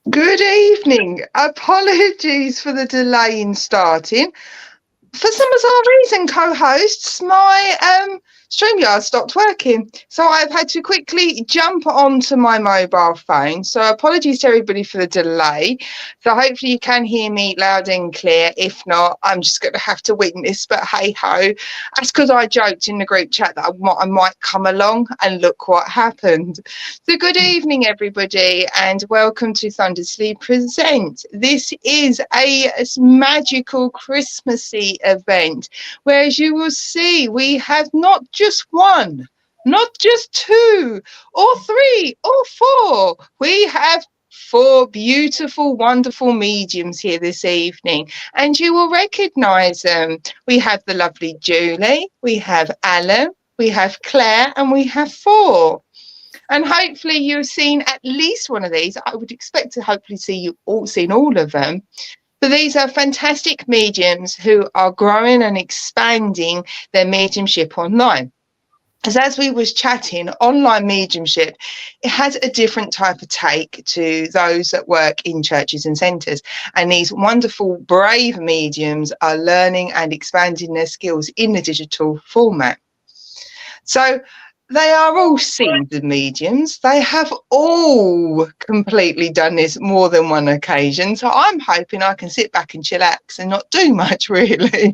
Good evening. Apologies for the delay in starting. For some bizarre reason, co-hosts, my StreamYard stopped working. So I've had to quickly jump onto my mobile phone. So apologies to everybody for the delay. So hopefully you can hear me loud and clear. If not, I'm just going to have to witness. But hey-ho, that's because I joked in the group chat that I might come along, and look what happened. So good evening, everybody, and welcome to Thundersley Present. This is a magical Christmassy event, where, as you will see, we have not just one, not just two, or three, or four. We have four beautiful, wonderful mediums here this evening, and you will recognise them. We have the lovely Julie, we have Alan, we have Claire, and we have four. And hopefully you've seen at least one of these. I would expect to hopefully see you all seen all of them. But these are fantastic mediums who are growing and expanding their mediumship online. As we was chatting, online mediumship, it has a different type of take to those that work in churches and centres. And these wonderful, brave mediums are learning and expanding their skills in the digital format. So They are all seasoned mediums. They have all completely done this more than one occasion. So I'm hoping I can sit back and chillax and not do much, really.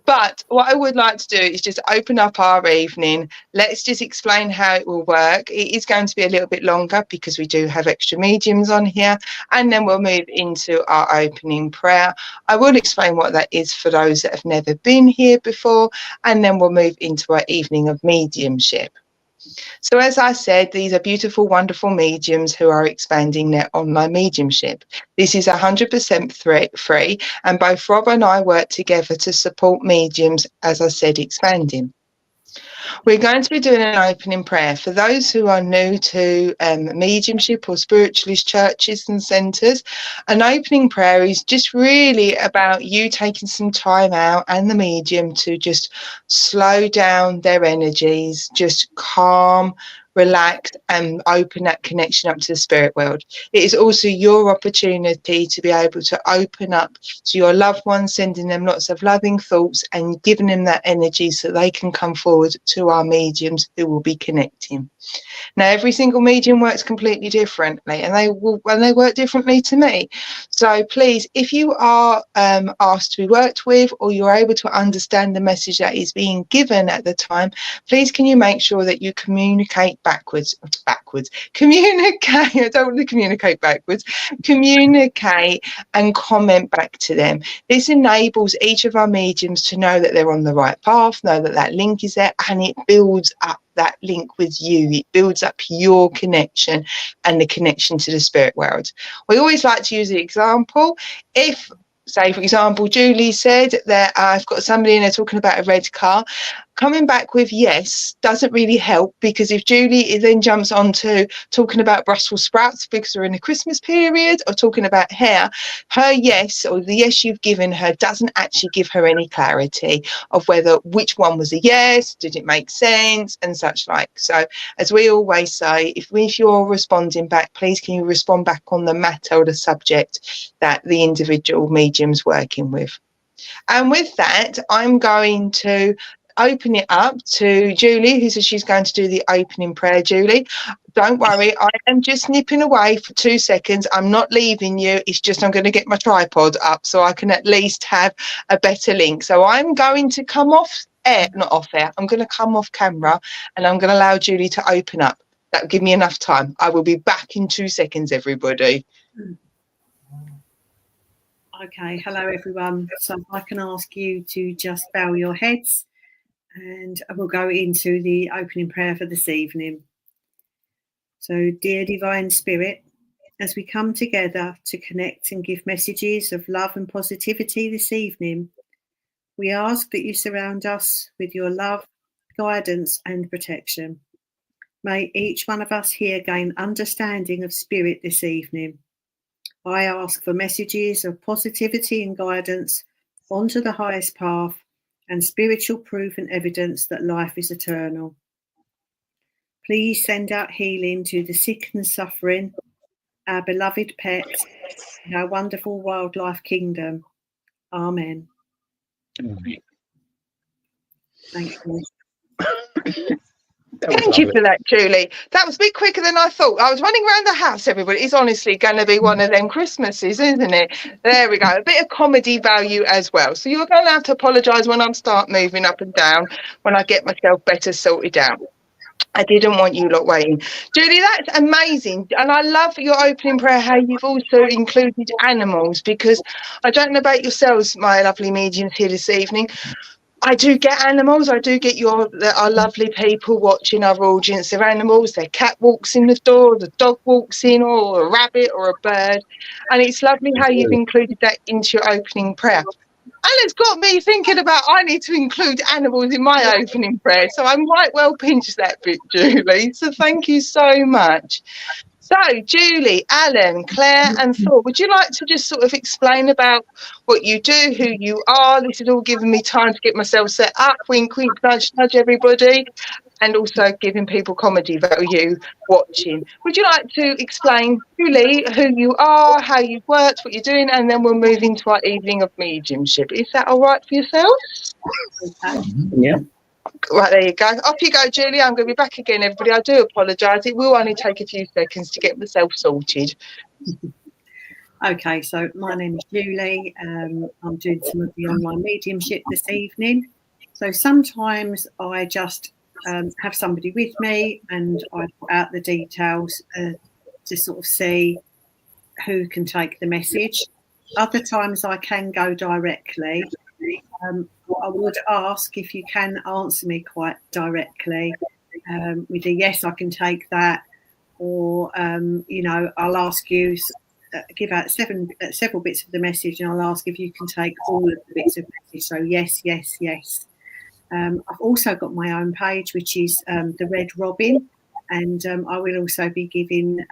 But what I would like to do is just open up our evening. Let's just explain how it will work. It is going to be a little bit longer because we do have extra mediums on here. And then we'll move into our opening prayer. I will explain what that is for those that have never been here before. And then we'll move into our evening of mediumship. So as I said, these are beautiful, wonderful mediums who are expanding their online mediumship. This is 100% free, and both Rob and I work together to support mediums, as I said, expanding. We're going to be doing an opening prayer. For those who are new to mediumship or spiritualist churches and centres, an opening prayer is just really about you taking some time out and the medium to just slow down their energies, just calm, relax, and open that connection up to the spirit world. It is also your opportunity to be able to open up to your loved ones, sending them lots of loving thoughts and giving them that energy so they can come forward to our mediums who will be connecting. Now, every single medium works completely differently, and they work differently to me. So please, if you are asked to be worked with, or you're able to understand the message that is being given at the time, please can you make sure that you communicate backwards. Communicate. I don't want to communicate backwards. Communicate and comment back to them. This enables each of our mediums to know that they're on the right path, know that that link is there, and it builds up that link with you. It builds up your connection and the connection to the spirit world. We always like to use the example. If, say, for example, Julie said that I've got somebody in there talking about a red car, coming back with yes doesn't really help, because if Julie then jumps on to talking about Brussels sprouts because we're in the Christmas period, or talking about hair, her yes, or the yes you've given her, doesn't actually give her any clarity of whether which one was a yes, did it make sense, and such like. So as we always say, if you're responding back, please can you respond back on the matter or the subject that the individual medium's working with. And with that, I'm going to open it up to Julie, who says she's going to do the opening prayer. Julie, don't worry, I am just nipping away for 2 seconds. I'm not leaving you. It's just I'm going to get my tripod up so I can at least have a better link. So I'm going to come off air, not off air. I'm going to come off camera, and I'm going to allow Julie to open up. That will give me enough time. I will be back in 2 seconds, everybody. Okay, hello everyone. So if I can ask you to just bow your heads, and we'll go into the opening prayer for this evening. So, dear Divine Spirit, as we come together to connect and give messages of love and positivity this evening, we ask that you surround us with your love, guidance and protection. May each one of us here gain understanding of spirit this evening. I ask for messages of positivity and guidance onto the highest path, and spiritual proof and evidence that life is eternal. Please send out healing to the sick and suffering, our beloved pets, and our wonderful wildlife kingdom. Amen. Thank you. Thank you for that, Julie. That was a bit quicker than I thought. I was running around the house, everybody. It's honestly going to be one of them Christmases, isn't it? There we go. A bit of comedy value as well. So you're going to have to apologise when I start moving up and down, when I get myself better sorted out. I didn't want you lot waiting. Julie, that's amazing. And I love your opening prayer, how you've also included animals, because I don't know about yourselves, my lovely mediums here this evening. I do get animals. I do get our lovely people watching our audience. Their animals, their cat walks in the door, the dog walks in, or a rabbit or a bird. And it's lovely how you've included that into your opening prayer. And it's got me thinking about I need to include animals in my opening prayer. So I might well pinch that bit, Julie. So thank you so much. So, Julie, Alan, Claire and Thor, would you like to just sort of explain about what you do, who you are? This has all given me time to get myself set up. Wink, wink, nudge, nudge, everybody. And also giving people comedy value watching. Would you like to explain, Julie, who you are, how you've worked, what you're doing, and then we'll move into our evening of mediumship. Is that all right for yourself? Yeah. Right, there you go. Off you go, Julie. I'm going to be back again, everybody. I do apologise. It will only take a few seconds to get myself sorted. Okay, so my name is Julie. I'm doing some of the online mediumship this evening. So sometimes I just have somebody with me and I put out the details to sort of see who can take the message. Other times I can go directly. What I would ask, if you can answer me quite directly with a yes, I can take that, or I'll ask you, give out several bits of the message, and I'll ask if you can take all of the bits of the message. So yes, yes, yes. I've also got my own page, which is the Red Robin, and I will also be giving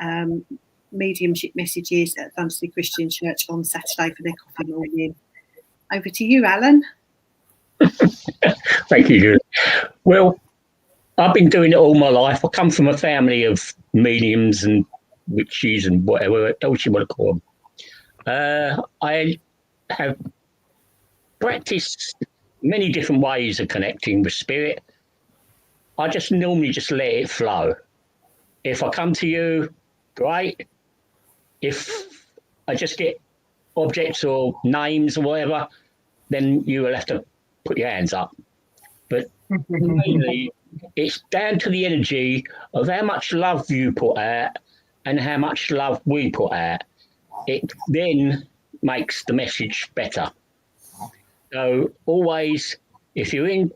mediumship messages at Thundersley Christian Church on Saturday for their coffee morning. Over to you, Alan. Thank you, Julie. Well, I've been doing it all my life. I come from a family of mediums and witches and whatever else you want to call them. I have practiced many different ways of connecting with spirit. I just normally just let it flow. If I come to you, great. If I just get objects or names or whatever, then you will have to put your hands up. But mainly, it's down to the energy of how much love you put out and how much love we put out. It then makes the message better. So always, if you're in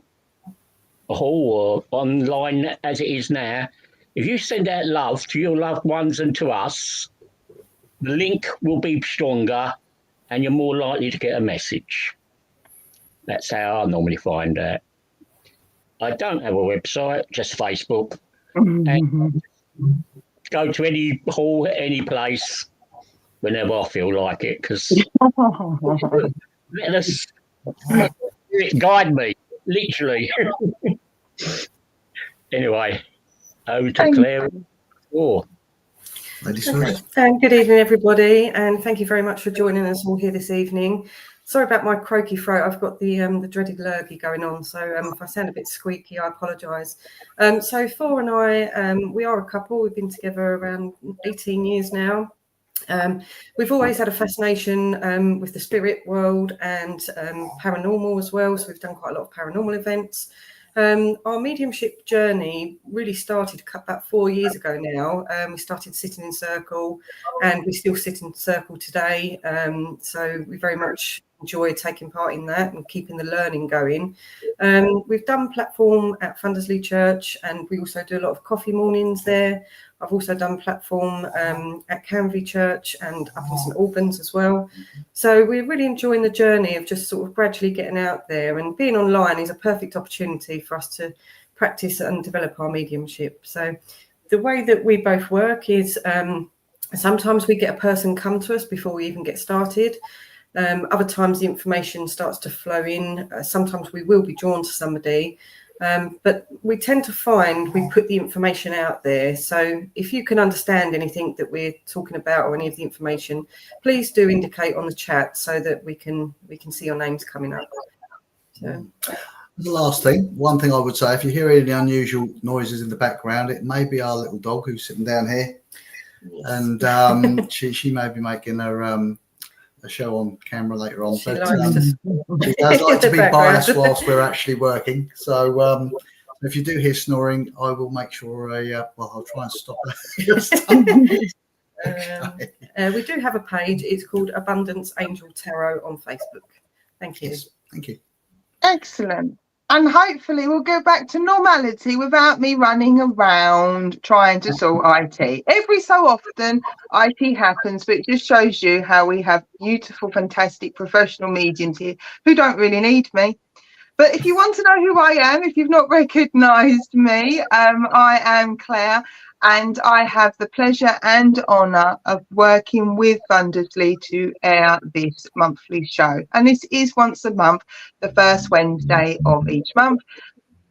a hall or online as it is now, if you send out love to your loved ones and to us, the link will be stronger and you're more likely to get a message. That's how I normally find out. I don't have a website, just Facebook. And go to any hall, any place, whenever I feel like it, because let us guide me, literally. Anyway, over to Claire. Good evening, everybody, and thank you very much for joining us all here this evening. Sorry about my croaky throat. I've got the dreaded lurgy going on, so if I sound a bit squeaky, I apologise. So Thor and I, we are a couple. We've been together around 18 years now. We've always had a fascination with the spirit world and paranormal as well, so we've done quite a lot of paranormal events. Our mediumship journey really started about 4 years ago now. We started sitting in circle, and we still sit in circle today. So we very much enjoy taking part in that and keeping the learning going. We've done platform at Thundersley Church, and we also do a lot of coffee mornings there. I've also done platform at Canvey Church and up in St Albans as well. So we're really enjoying the journey of just sort of gradually getting out there, and being online is a perfect opportunity for us to practice and develop our mediumship. So the way that we both work is sometimes we get a person come to us before we even get started. Other times the information starts to flow in. Sometimes we will be drawn to somebody. But we tend to find we put the information out there. So if you can understand anything that we're talking about or any of the information, please do indicate on the chat so that we can see your names coming up. So. The last thing, one thing I would say, if you hear any unusual noises in the background, it may be our little dog who's sitting down here. Yes. And she may be making her a show on camera later on. She does like to be by us whilst we're actually working. So if you do hear snoring, I will make sure I'll try and stop that. We do have a page. It's called Abundance Angel Tarot on Facebook. Thank you. Yes, thank you. Excellent. And hopefully we'll go back to normality without me running around trying to sort IT. Every so often, IT happens, but it just shows you how we have beautiful, fantastic professional mediums here who don't really need me. But if you want to know who I am, if you've not recognised me, I am Claire, and I have the pleasure and honour of working with Thundersley to air this monthly show. And this is once a month, the first Wednesday of each month.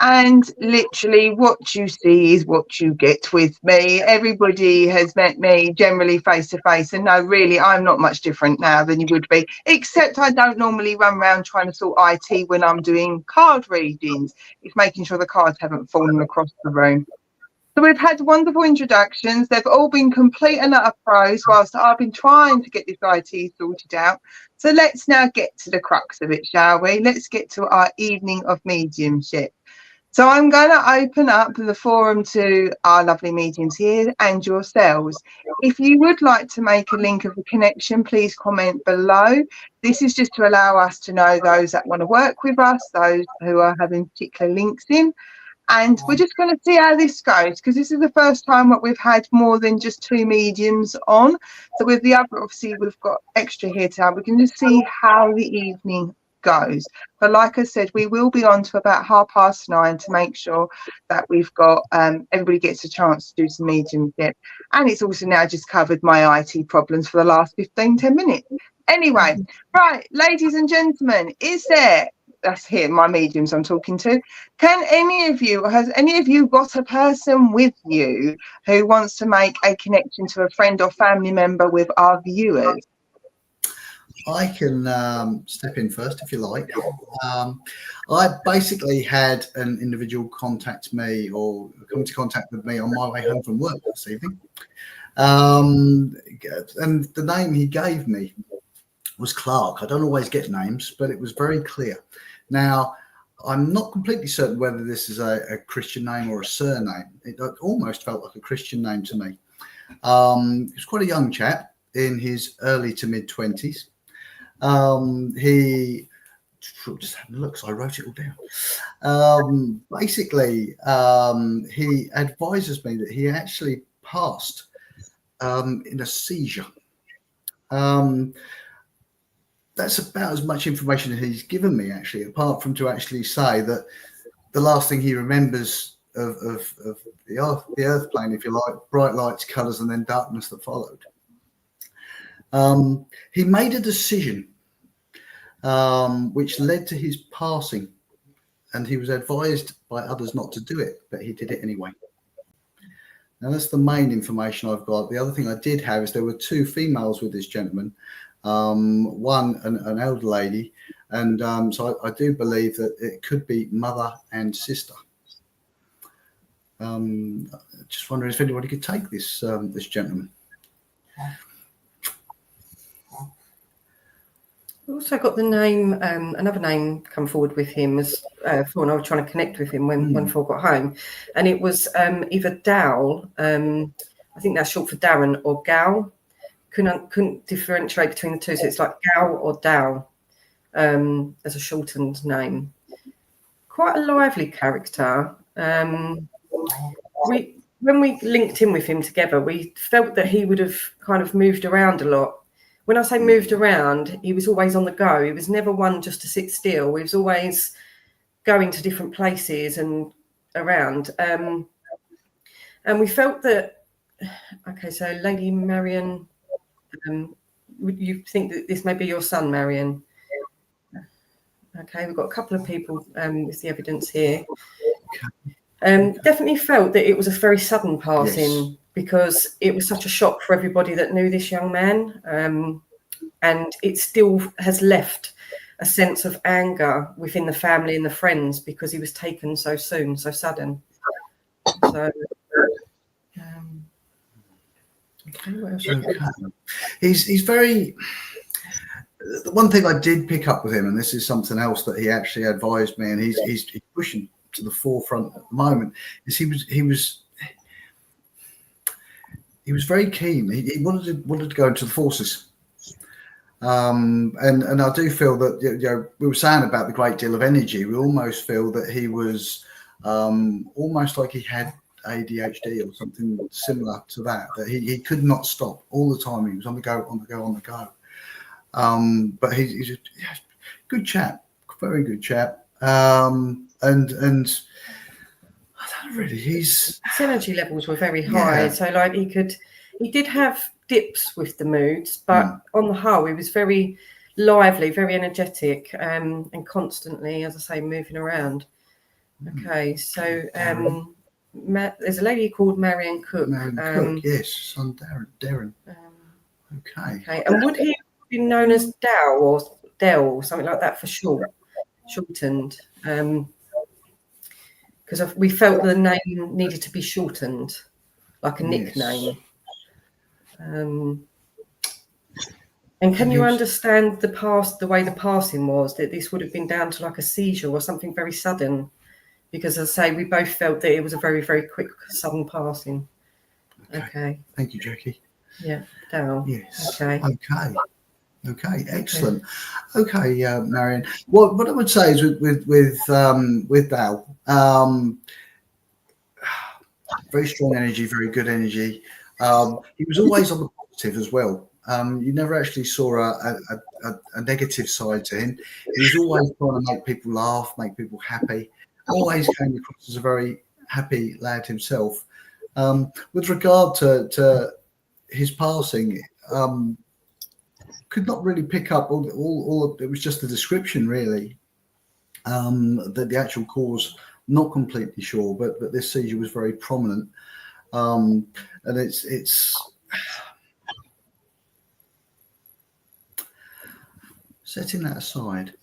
And literally what you see is what you get with me. Everybody has met me generally face to face, and no, really, I'm not much different now than you would be, except I don't normally run around trying to sort IT when I'm doing card readings. It's making sure the cards haven't fallen across the room. So we've had wonderful introductions. They've all been complete and utter pros whilst I've been trying to get this IT sorted out. So let's now get to the crux of it, shall we? Let's get to our evening of mediumship. So I'm going to open up the forum to our lovely mediums here and yourselves. If you would like to make a link of the connection, please comment below. This is just to allow us to know those that want to work with us, those who are having particular links in. And we're just going to see how this goes, because this is the first time that we've had more than just 2 mediums on. So with the other, obviously, we've got extra here to have. We can just see how the evening goes. But like I said, we will be on to about 9:30 to make sure that we've got everybody gets a chance to do some mediumship. And it's also now just covered my IT problems for the last 10 minutes. Anyway, right, ladies and gentlemen, that's here, my mediums I'm talking to. Has any of you got a person with you who wants to make a connection to a friend or family member with our viewers? I can step in first if you like. I basically had an individual contact me or come into contact with me on my way home from work this evening. And the name he gave me was Clark. I don't always get names, but it was very clear. Now, I'm not completely certain whether this is a Christian name or a surname. It almost felt like a Christian name to me. He was quite a young chap in his early to mid 20s. He just had a look, so I wrote it all down. Basically, he advises me that he actually passed in a seizure. That's about as much information as he's given me, actually, apart from to actually say that the last thing he remembers of the earth plane, if you like, bright lights, colours, and then darkness that followed. He made a decision which led to his passing, and he was advised by others not to do it, but he did it anyway. Now, that's the main information I've got. The other thing I did have is there were 2 females with this gentleman. One an elder lady, and so I do believe that it could be mother and sister. Just wondering if anybody could take this this gentleman. We also got the name, another name come forward with him as when I was trying to connect with him when Phil got home, and it was either Dal, I think that's short for Darren, or Gal. Couldn't differentiate between the two, so it's like Gal or Dal as a shortened name. Quite a lively character. When we linked in with him together, we felt that he would have kind of moved around a lot. When I say moved around, he was always on the go. He was never one just to sit still. He was always going to different places and around. And we felt that, okay, so Lady Marion, would you think that this may be your son, Marion? Okay, we've got a couple of people with the evidence here. Definitely felt that it was a very sudden passing. Yes. Because it was such a shock for everybody that knew this young man, and it still has left a sense of anger within the family and the friends because he was taken so soon, so sudden. So, okay, what else? Okay. He's very. The one thing I did pick up with him, and this is something else that he actually advised me, and he's pushing to the forefront at the moment, is he was very keen. He wanted to go into the forces, and I do feel that we were saying about the great deal of energy. We almost feel that he was almost like he had ADHD or something similar to that. That he could not stop all the time. He was on the go, on the go, on the go. But he's a good chap, very good chap, and. Really, his energy levels were very high, so like he did have dips with the moods, but on the whole he was very lively, very energetic, and constantly, as I say, moving around. Okay, so there's a lady called Marion Cook. Marion Cook, yes, son Darren. Okay, and would he have been known as Dow or Dell or something like that for shortened? Because we felt the name needed to be shortened, like a nickname. And can you understand the way the passing was, that this would have been down to like a seizure or something very sudden? Because as I say, we both felt that it was a very, very quick, sudden passing. Okay. Thank you, Jackie. Yeah, Dal. Yes. Okay. Okay, excellent. Okay, Marion. What I would say is with Dal, very strong energy, very good energy. He was always on the positive as well. You never actually saw a negative side to him. He was always trying to make people laugh, make people happy. Always came across as a very happy lad himself. With regard to his passing, could not really pick up all it was just the description, really. The actual cause, not completely sure, but this seizure was very prominent. And it's setting that aside.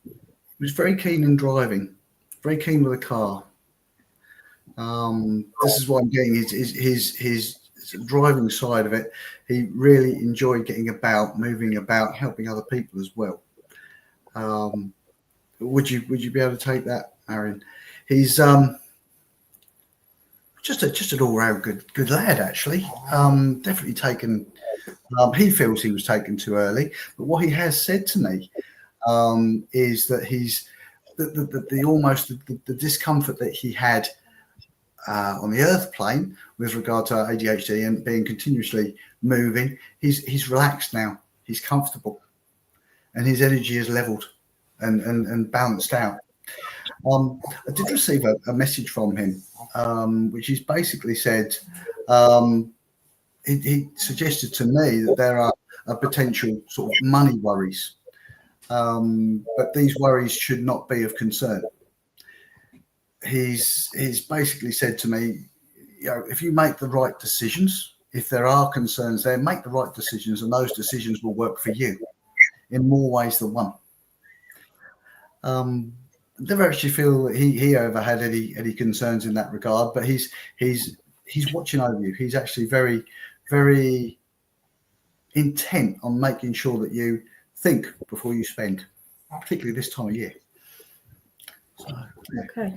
He was very keen in driving, very keen with a car. This is what I'm getting, his driving side of it. He really enjoyed getting about, moving about, helping other people as well. Would you be able to take that, Marion? He's just an all-round good lad, actually. Definitely taken. He feels he was taken too early, but what he has said to me is that he's the discomfort that he had on the earth plane with regard to ADHD and being continuously moving. He's relaxed now. He's comfortable, and his energy is leveled and balanced out. I did receive a message from him, which he's basically said. He suggested to me that there are potential sort of money worries, but these worries should not be of concern. He's basically said to me, if you make the right decisions, if there are concerns there, make the right decisions, and those decisions will work for you in more ways than one. Never actually feel that he ever had any concerns in that regard, but he's watching over you. He's actually very, very intent on making sure that you think before you spend, particularly this time of year. So, yeah. Okay.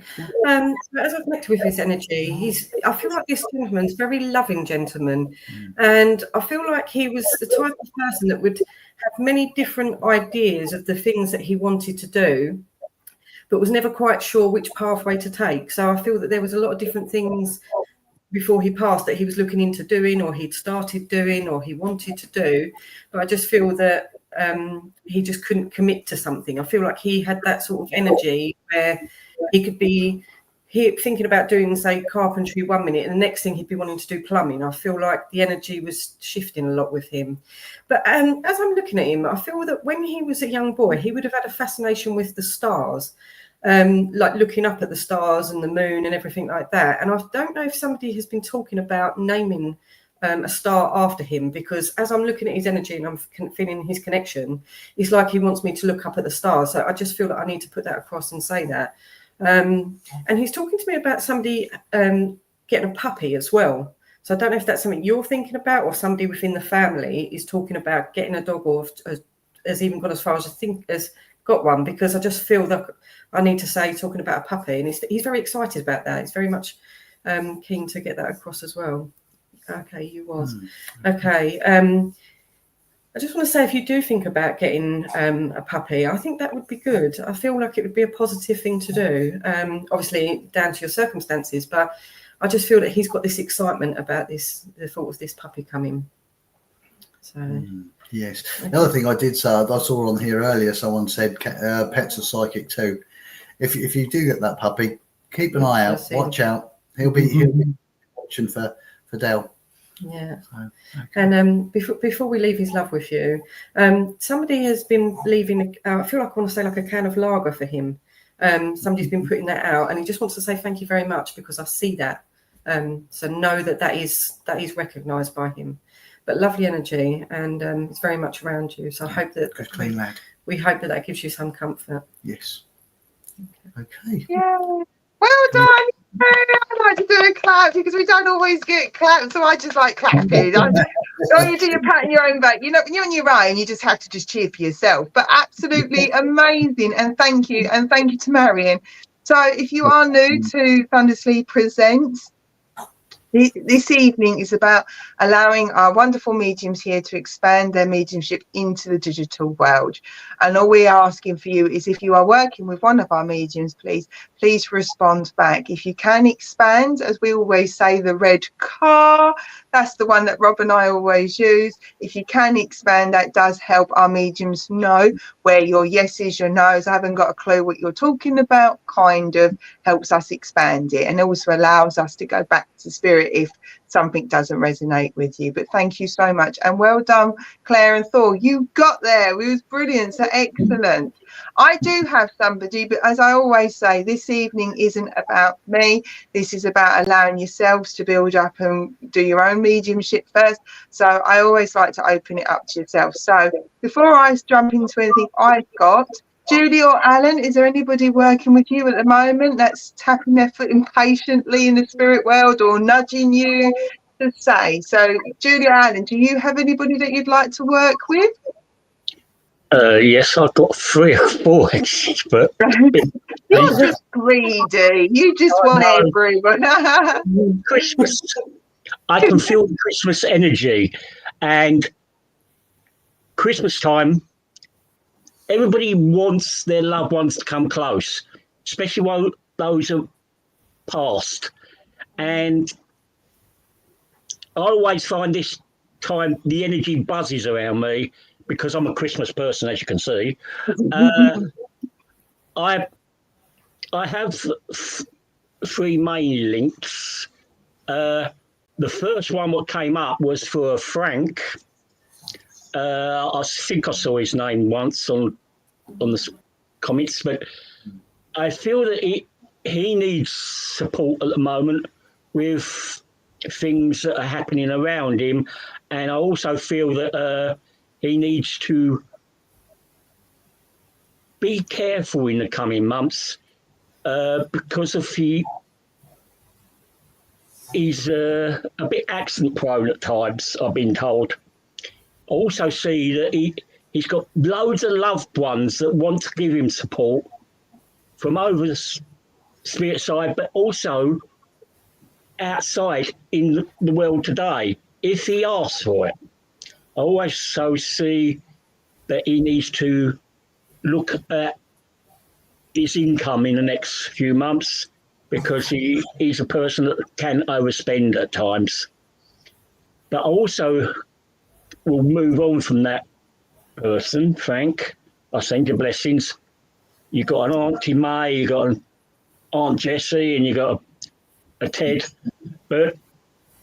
As I've connected with his energy, I feel like this gentleman's a very loving gentleman, and I feel like he was the type of person that would have many different ideas of the things that he wanted to do, but was never quite sure which pathway to take. So I feel that there was a lot of different things before he passed that he was looking into doing, or he'd started doing, or he wanted to do. But I just feel that he just couldn't commit to something. I feel like he had that sort of energy where he could be thinking about doing, say, carpentry 1 minute, and the next thing he'd be wanting to do plumbing. I feel like the energy was shifting a lot with him. But as I'm looking at him, I feel that when he was a young boy, he would have had a fascination with the stars, like looking up at the stars and the moon and everything like that. And I don't know if somebody has been talking about naming a star after him, because as I'm looking at his energy and I'm feeling his connection, it's like he wants me to look up at the stars. So I just feel that I need to put that across and say that. And he's talking to me about somebody getting a puppy as well. So I don't know if that's something you're thinking about, or somebody within the family is talking about getting a dog, or has even gone as far as as got one, because I just feel that I need to say talking about a puppy, and he's very excited about that. He's very much keen to get that across as well. Okay, you was. Okay. I just want to say, if you do think about getting a puppy, I think that would be good. I feel like it would be a positive thing to do. Obviously, down to your circumstances, but I just feel that he's got this excitement about the thought of this puppy coming. So. Yes. The other thing I did say, I saw on here earlier, someone said pets are psychic too. If you do get that puppy, keep an eye out, watch out. He'll be watching for Dale. Yeah. So, okay. And before we leave his love with you, somebody has been leaving, I feel like I want to say like a can of lager for him. Somebody's been putting that out, and he just wants to say thank you very much because I see that. So know that is recognised by him. But lovely energy, and it's very much around you. So I hope that Good, clean lad. we hope that gives you some comfort. Yes. Okay. Yeah. Well done. I like to do a clap because we don't always get claps, so I just like clapping. Don't you do your pat on your own back? You know, when you're on your own, you just have to just cheer for yourself. But absolutely amazing, and thank you to Marion. So if you are new to Thundersley Presents, this evening is about allowing our wonderful mediums here to expand their mediumship into the digital world. And all we're asking for you is, if you are working with one of our mediums, please respond back. If you can expand, as we always say, the red car, that's the one that Rob and I always use. If you can expand, that does help our mediums know where your yes is, your no's, I haven't got a clue what you're talking about, kind of helps us expand it, and also allows us to go back to spirit if something doesn't resonate with you. But thank you so much, and well done, Claire and Thor. You got there. It was brilliant. So excellent. I do have somebody, but as I always say, this evening isn't about me. This is about allowing yourselves to build up and do your own mediumship first. So I always like to open it up to yourself. So before I jump into anything I've got, Julie or Alan, is there anybody working with you at the moment that's tapping their foot impatiently in the spirit world or nudging you to say? So, Julie or Alan, do you have anybody that you'd like to work with? Yes, I've got 3 or 4 but You're just greedy. You just want everyone. Christmas. I can feel the Christmas energy, and Christmas time. Everybody wants their loved ones to come close, especially while those are past. And I always find this time the energy buzzes around me because I'm a Christmas person, as you can see. I have 3 main links. The first one what came up was for Frank. I think I saw his name once on the comments, but I feel that he needs support at the moment with things that are happening around him, and I also feel that he needs to be careful in the coming months because of he's a bit accident prone at times, I've been told. I also see that he's got loads of loved ones that want to give him support from over the spirit side, but also outside in the world today, if he asks for it. I also see that he needs to look at his income in the next few months because he's a person that can overspend at times. But also, we'll move on from that person, Frank. I send you blessings. You got an Auntie May, you got an Aunt Jessie, and you got a Ted. But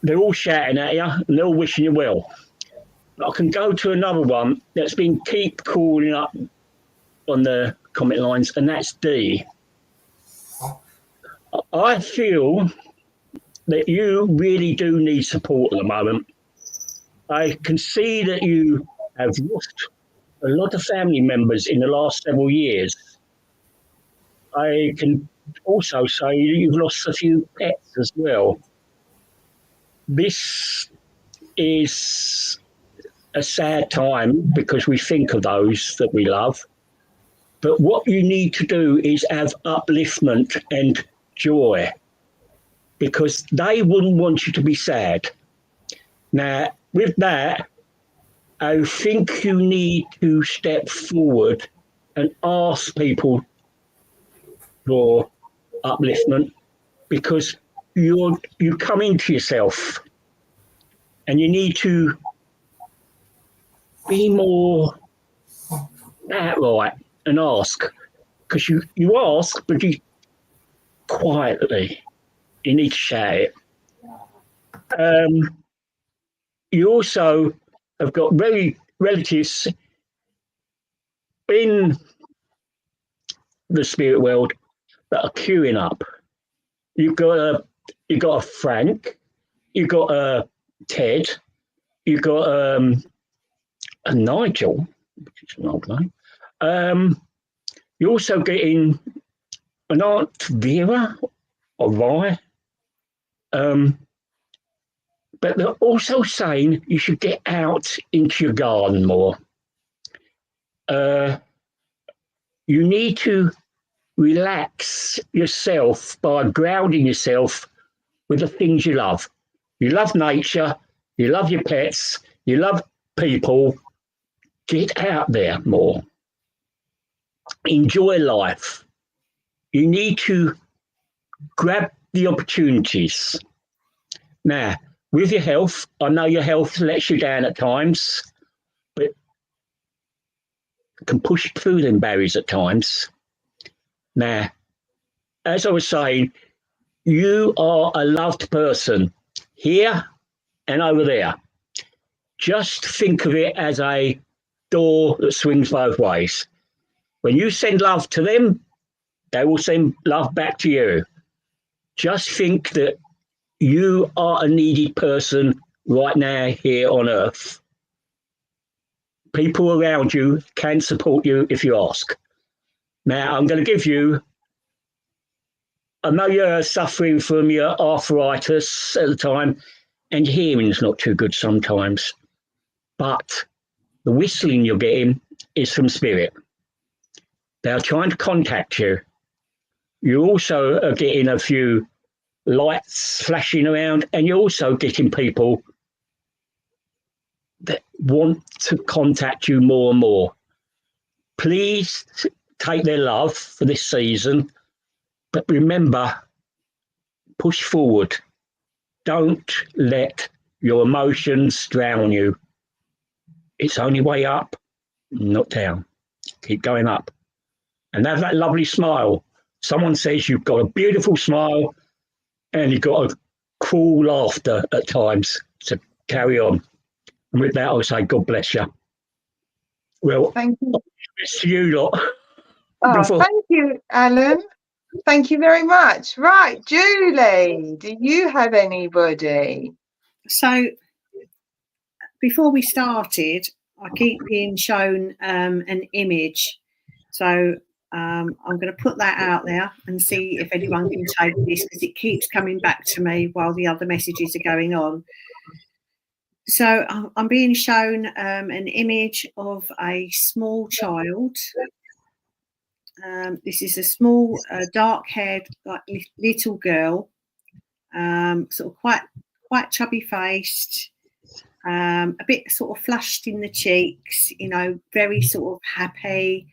they're all shouting at you and they're all wishing you well. But I can go to another one that's been keep calling up on the comment lines, and that's D. I feel that you really do need support at the moment. I can see that you have lost a lot of family members in the last several years. I can also say that you've lost a few pets as well. This is a sad time because we think of those that we love. But what you need to do is have upliftment and joy because they wouldn't want you to be sad. Now, with that, I think you need to step forward and ask people for upliftment because you come into yourself and you need to be more outright and ask because you ask, but you quietly, you need to shout it. You also have got relatives in the spirit world that are queuing up. You've got a Frank, you've got a Ted, you've got a Nigel, which is an old name. You're also getting an Aunt Vera or Rye. But they're also saying you should get out into your garden more. You need to relax yourself by grounding yourself with the things you love. You love nature, you love your pets, you love people. Get out there more. Enjoy life. You need to grab the opportunities. Now, with your health, I know your health lets you down at times, but can push through them barriers at times. Now, as I was saying, you are a loved person here and over there. Just think of it as a door that swings both ways. When you send love to them, they will send love back to you. Just think that you are a needed person right now here on earth. People around you can support you if you ask. Now, I'm going to give you, I know you're suffering from your arthritis at the time, and your hearing's not too good sometimes, but the whistling you're getting is from spirit. They're trying to contact you. You also are getting a few lights flashing around, and you're also getting people that want to contact you more and more. Please take their love for this season, but remember, push forward. Don't let your emotions drown you. It's only way up, not down. Keep going up. And have that lovely smile. Someone says you've got a beautiful smile and you've got a cruel laughter at times. So carry on. And with that, I'll say God bless you. Well, Thank you. it's you lot. Oh, thank you, Alan. Thank you very much. Right, Julie, do you have anybody? So before we started, I keep being shown an image. So I'm going to put that out there and see if anyone can take this, because it keeps coming back to me while the other messages are going on. So I'm being shown an image of a small child. This is a small, dark-haired, like little girl, sort of quite chubby-faced, a bit sort of flushed in the cheeks. You know, very sort of happy,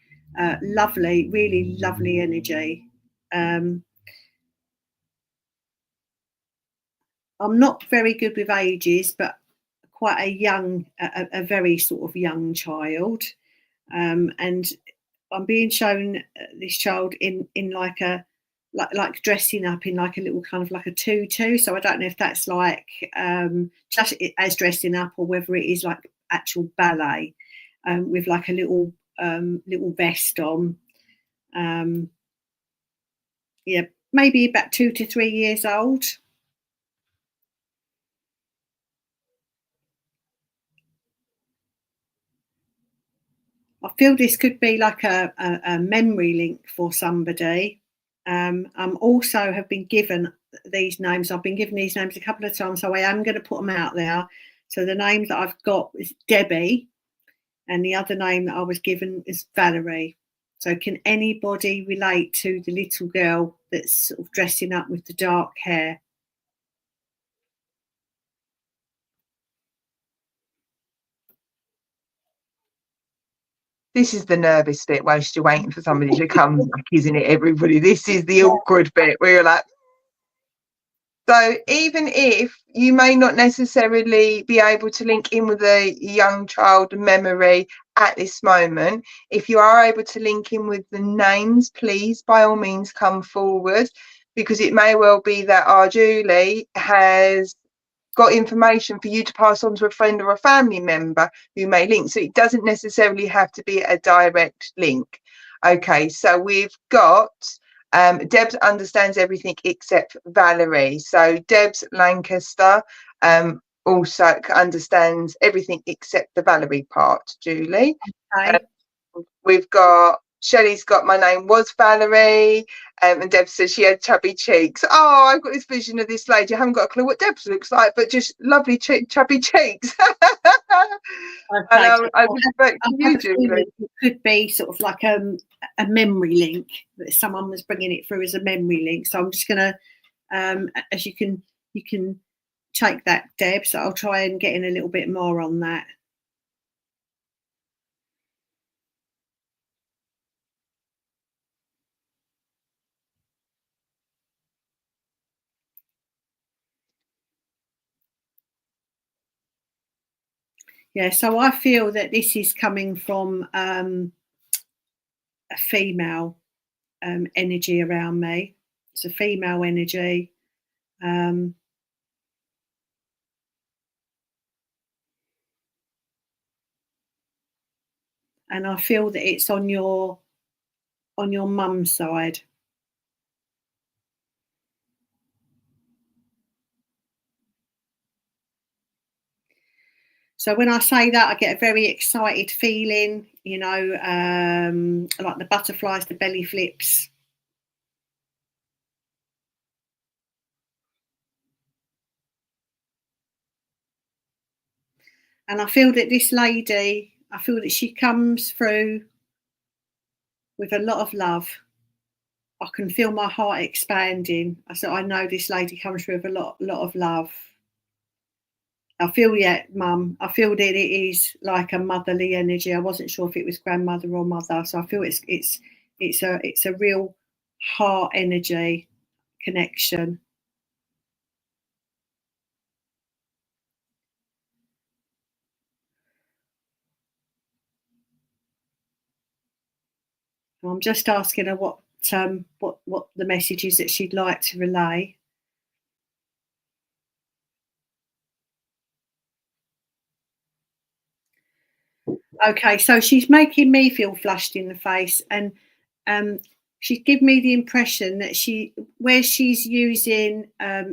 lovely, really lovely energy. I'm not very good with ages, but quite a very sort of young child, and I'm being shown this child in like dressing up in like a little kind of like a tutu. So I don't know if that's like just as dressing up, or whether it is like actual ballet, with like a little vest on. Yeah, maybe about 2 to 3 years old. I feel this could be like a memory link for somebody. Also have been given these names. I've been given these names a couple of times, so I am going to put them out there. So the name that I've got is Debbie, and the other name that I was given is Valerie. So can anybody relate to the little girl that's sort of dressing up with the dark hair? This is the nervous bit whilst you're waiting for somebody to come back, isn't it, everybody? This is the awkward bit where you're like... So even if you may not necessarily be able to link in with a young child memory at this moment, if you are able to link in with the names, please, by all means, come forward, because it may well be that our Julie has got information for you to pass on to a friend or a family member who may link. So it doesn't necessarily have to be a direct link. Okay, so we've got Debs understands everything except Valerie. So Debs Lancaster also understands everything except the Valerie part, Julie. Okay. We've got Shelley's got my name was Valerie, and Deb says she had chubby cheeks. Oh, I've got this vision of this lady. I haven't got a clue what Deb's looks like, but just lovely chubby cheeks. And I would expect you, Julie. It could be sort of like a memory link, that someone was bringing it through as a memory link. So I'm just going to, as you can take that, Deb. So I'll try and get in a little bit more on that. Yeah, so I feel that this is coming from a female energy around me. It's a female energy. And I feel that it's on your mum's side. So when I say that, I get a very excited feeling, you know, like the butterflies, the belly flips. And I feel that this lady, I feel that she comes through with a lot of love. I can feel my heart expanding. I know this lady comes through with a lot of love. I feel, yeah, Mum, I feel that it is like a motherly energy. I wasn't sure if it was grandmother or mother. So I feel it's a real heart energy connection. I'm just asking her what the message is that she'd like to relay. Okay, so she's making me feel flushed in the face, and she's given me the impression that where she's using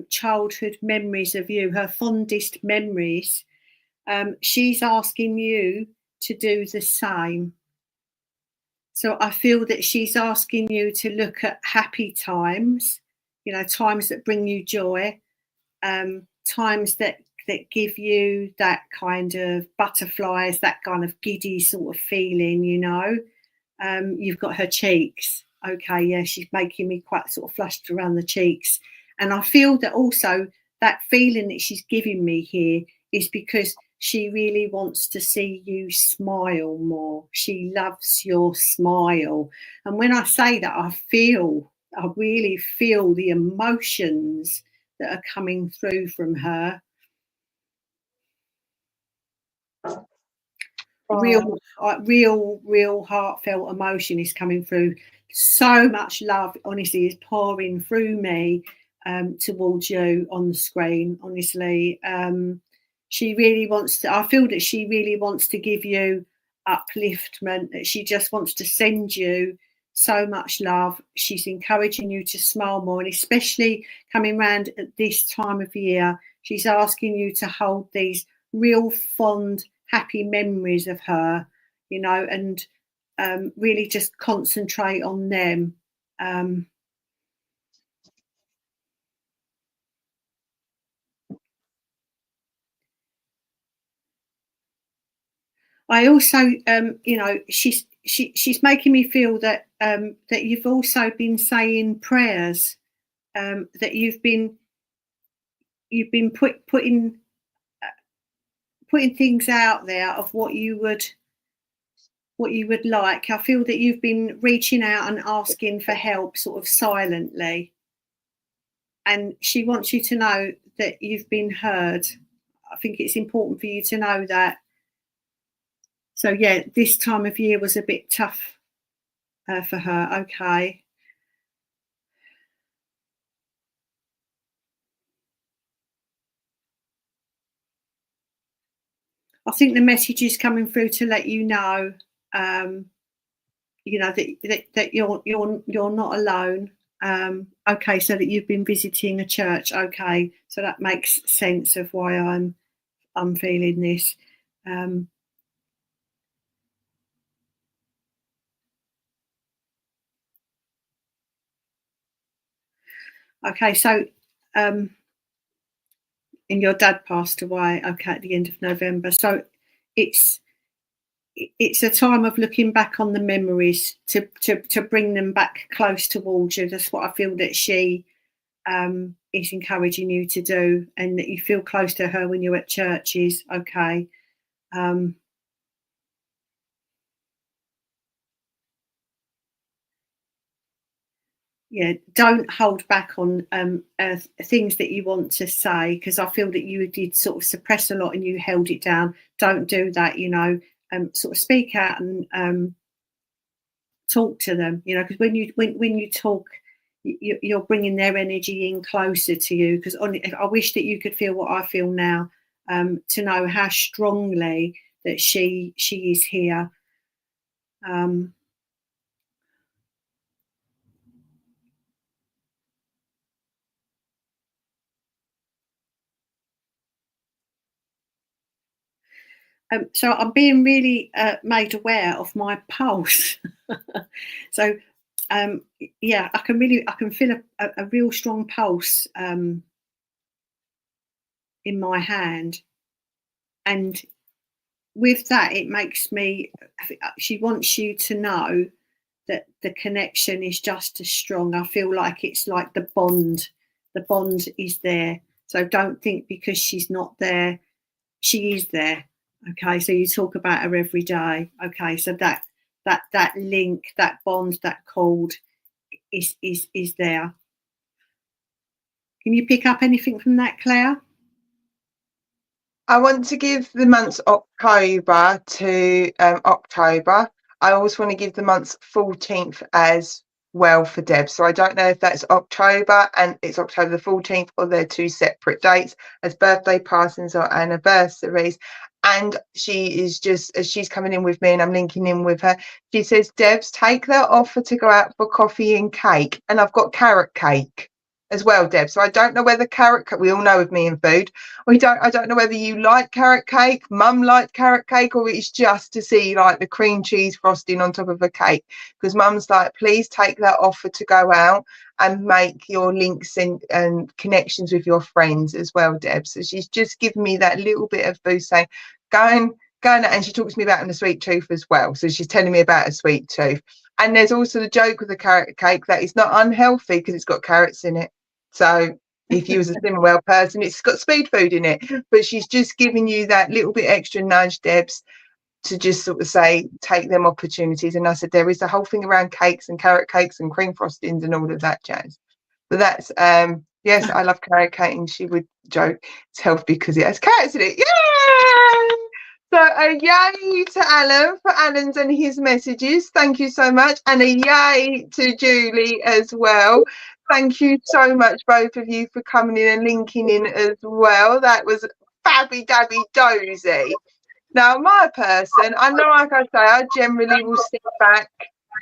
childhood memories of you, her fondest memories, she's asking you to do the same. So I feel that she's asking you to look at happy times, you know, times that bring you joy, times that give you that kind of butterflies, that kind of giddy sort of feeling, you know. You've got her cheeks. Okay, yeah, she's making me quite sort of flushed around the cheeks. And I feel that also that feeling that she's giving me here is because she really wants to see you smile more. She loves your smile. And when I say that, I really feel the emotions that are coming through from her. Real heartfelt emotion is coming through. So much love, honestly, is pouring through me towards you on the screen. Honestly, she really wants to. I feel that she really wants to give you upliftment. That she just wants to send you so much love. She's encouraging you to smile more, and especially coming round at this time of year, she's asking you to hold these real fond, happy memories of her, you know, and really just concentrate on them. I also, you know, she's making me feel that that you've also been saying prayers, that you've been putting things out there of what you would like. I feel that you've been reaching out and asking for help sort of silently. And she wants you to know that you've been heard. I think it's important for you to know that. So, yeah, this time of year was a bit tough for her. Okay. I think the message is coming through to let you know, you know, that you're not alone. Okay, so that you've been visiting a church. Okay, so that makes sense of why I'm feeling this. Okay, so and your dad passed away, okay, at the end of November. So it's a time of looking back on the memories to bring them back close towards you. That's what I feel that she is encouraging you to do, and that you feel close to her when you're at churches. Okay. Yeah, don't hold back on things that you want to say, because I feel that you did sort of suppress a lot and you held it down. Don't do that, you know. Sort of speak out and talk to them, you know, because when you talk, you're bringing their energy in closer to you. Because I wish that you could feel what I feel now, to know how strongly that she is here. So I'm being really made aware of my pulse. So yeah, I can feel a real strong pulse in my hand, and with that, it makes me. She wants you to know that the connection is just as strong. I feel like it's like the bond. The bond is there. So don't think because she's not there, she is there. Okay, so you talk about her every day. Okay, so that link, that bond, that cord is there. Can you pick up anything from that, Claire? I want to give the months October to October. I also want to give the month's 14th as well for Deb. So I don't know if that's October and it's October the 14th, or they're two separate dates as birthday, passings, or anniversaries. And she is just, as she's coming in with me and I'm linking in with her, she says, Debs, take that offer to go out for coffee and cake. And I've got carrot cake as well, Deb. So I don't know whether carrot cake, we all know with me and food, I don't know whether you like carrot cake, mum liked carrot cake, or it's just to see like the cream cheese frosting on top of a cake. Because mum's like, please take that offer to go out and make your links and connections with your friends as well, Deb. So she's just given me that little bit of boost, saying, go and she talks to me about a sweet tooth as well. So she's telling me about a sweet tooth. And there's also the joke with the carrot cake that it's not unhealthy because it's got carrots in it. So if you was a Slim Well person, it's got speed food in it. But she's just giving you that little bit extra nudge, Debs, to just sort of say, take them opportunities. And I said, there is a whole thing around cakes and carrot cakes and cream frostings and all of that jazz. But that's, yes, I love carrot cake. And she would joke, it's healthy because it has carrots in it. Yay! So a yay to Alan for Alan's and his messages. Thank you so much. And a yay to Julie as well. Thank you so much, both of you, for coming in and linking in as well. That was fabby dabby dozy. Now, my person, I know, like I say, I generally will sit back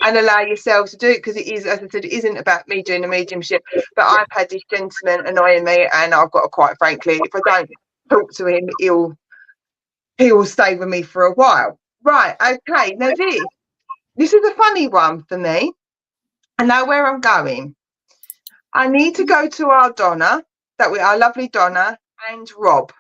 and allow yourself to do it, because it is, as I said, it isn't about me doing a mediumship. But I've had this gentleman annoying me, and I've got to, quite frankly, if I don't talk to him, he will stay with me for a while. Right, okay. Now this is a funny one for me. I know where I'm going. I need to go to our Donna, our lovely Donna, and Rob.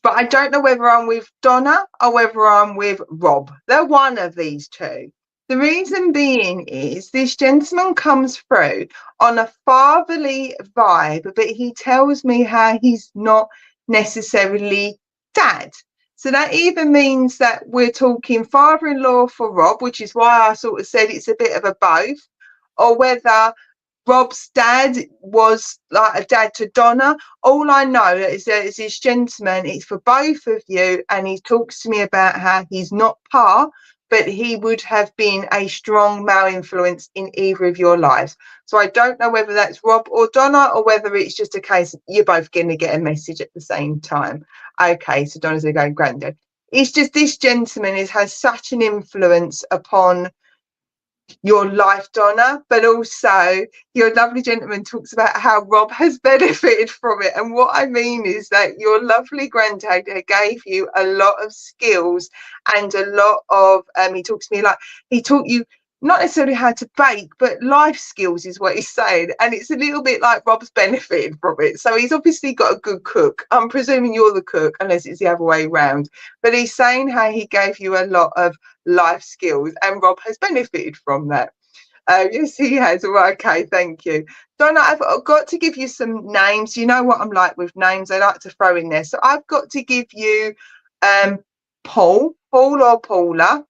But I don't know whether I'm with Donna or whether I'm with Rob. They're one of these two. The reason being is this gentleman comes through on a fatherly vibe, but he tells me how he's not necessarily dad. So that either means that we're talking father-in-law for Rob, which is why I sort of said it's a bit of a both, or whether Rob's dad was like a dad to Donna. All I know is that it's this gentleman, it's for both of you, and he talks to me about how he's not par, but he would have been a strong male influence in either of your lives. So I don't know whether that's Rob or Donna, or whether it's just a case you're both going to get a message at the same time. Okay, so Donna's going to go, granddad. It's just this gentleman has such an influence upon your life, Donna, but also your lovely gentleman talks about how Rob has benefited from it. And what I mean is that your lovely granddad gave you a lot of skills and a lot of, he talks to me like he taught you not necessarily how to bake, but life skills is what he's saying. And it's a little bit like Rob's benefited from it. So he's obviously got a good cook. I'm presuming you're the cook, unless it's the other way around. But he's saying how he gave you a lot of life skills and Rob has benefited from that. Yes, he has. Well, okay, thank you. Donna, I've got to give you some names. You know what I'm like with names. I like to throw in there. So I've got to give you Paul or Paula.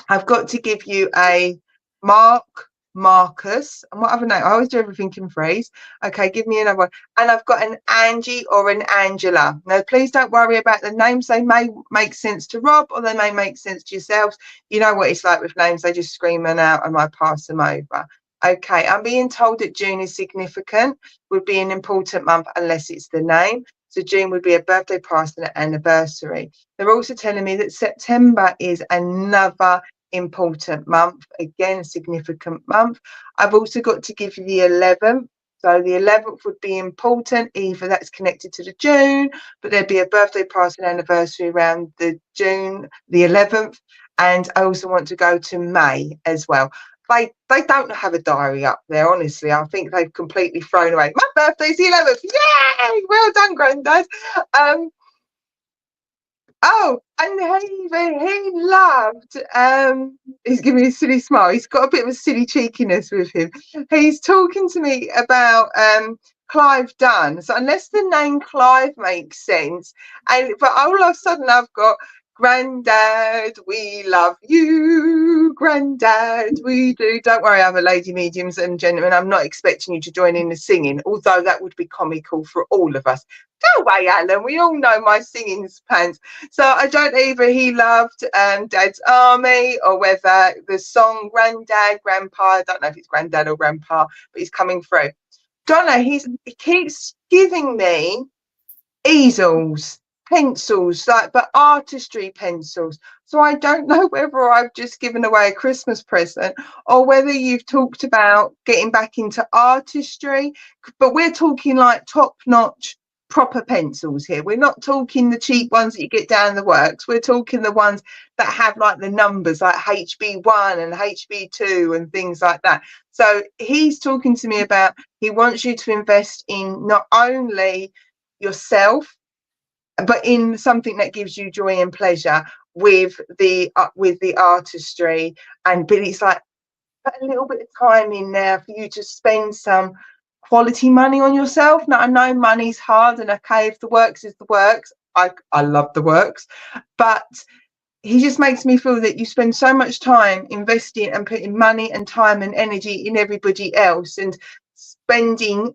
I've got to give you a Marcus, and what other name? I always do everything in phrase. Okay, give me another one. And I've got an Angie or an Angela. Now, please don't worry about the names. They may make sense to Rob or they may make sense to yourselves. You know what it's like with names. They just scream them out and I pass them over. Okay, I'm being told that June is significant, would be an important month unless it's the name. So June would be a birthday, past, and an anniversary. They're also telling me that September is another important month, again a significant month. I've also got to give you the 11th. So the 11th would be important, either that's connected to the June, but there'd be a birthday, past, and anniversary around the June, the 11th. And I also want to go to May as well. They don't have a diary up there, honestly. I think they've completely thrown away. My birthday's the 11th. Yay! Well done, Grandad. Oh, and he loved, he's giving me a silly smile. He's got a bit of a silly cheekiness with him. He's talking to me about Clive Dunn. So unless the name Clive makes sense, but all of a sudden I've got Grandad, we love you. Grandad, we do. Don't worry, other lady mediums and gentlemen. I'm not expecting you to join in the singing, although that would be comical for all of us. Go away, Alan. We all know my singing's pants. So I don't either he loved Dad's Army or whether the song Grandad, Grandpa, I don't know if it's Grandad or Grandpa, but he's coming through. Donna, he keeps giving me easels, pencils, but artistry pencils. So I don't know whether I've just given away a Christmas present or whether you've talked about getting back into artistry, but we're talking like top-notch proper pencils here. We're not talking the cheap ones that you get down the works. We're talking the ones that have like the numbers like HB1 and HB2 and things like that. So he's talking to me about he wants you to invest in not only yourself but in something that gives you joy and pleasure with the artistry. And but it's like put a little bit of time in there for you to spend some quality money on yourself. Now I know money's hard, and okay, if the works is the works, I love the works, but he just makes me feel that you spend so much time investing and putting money and time and energy in everybody else and spending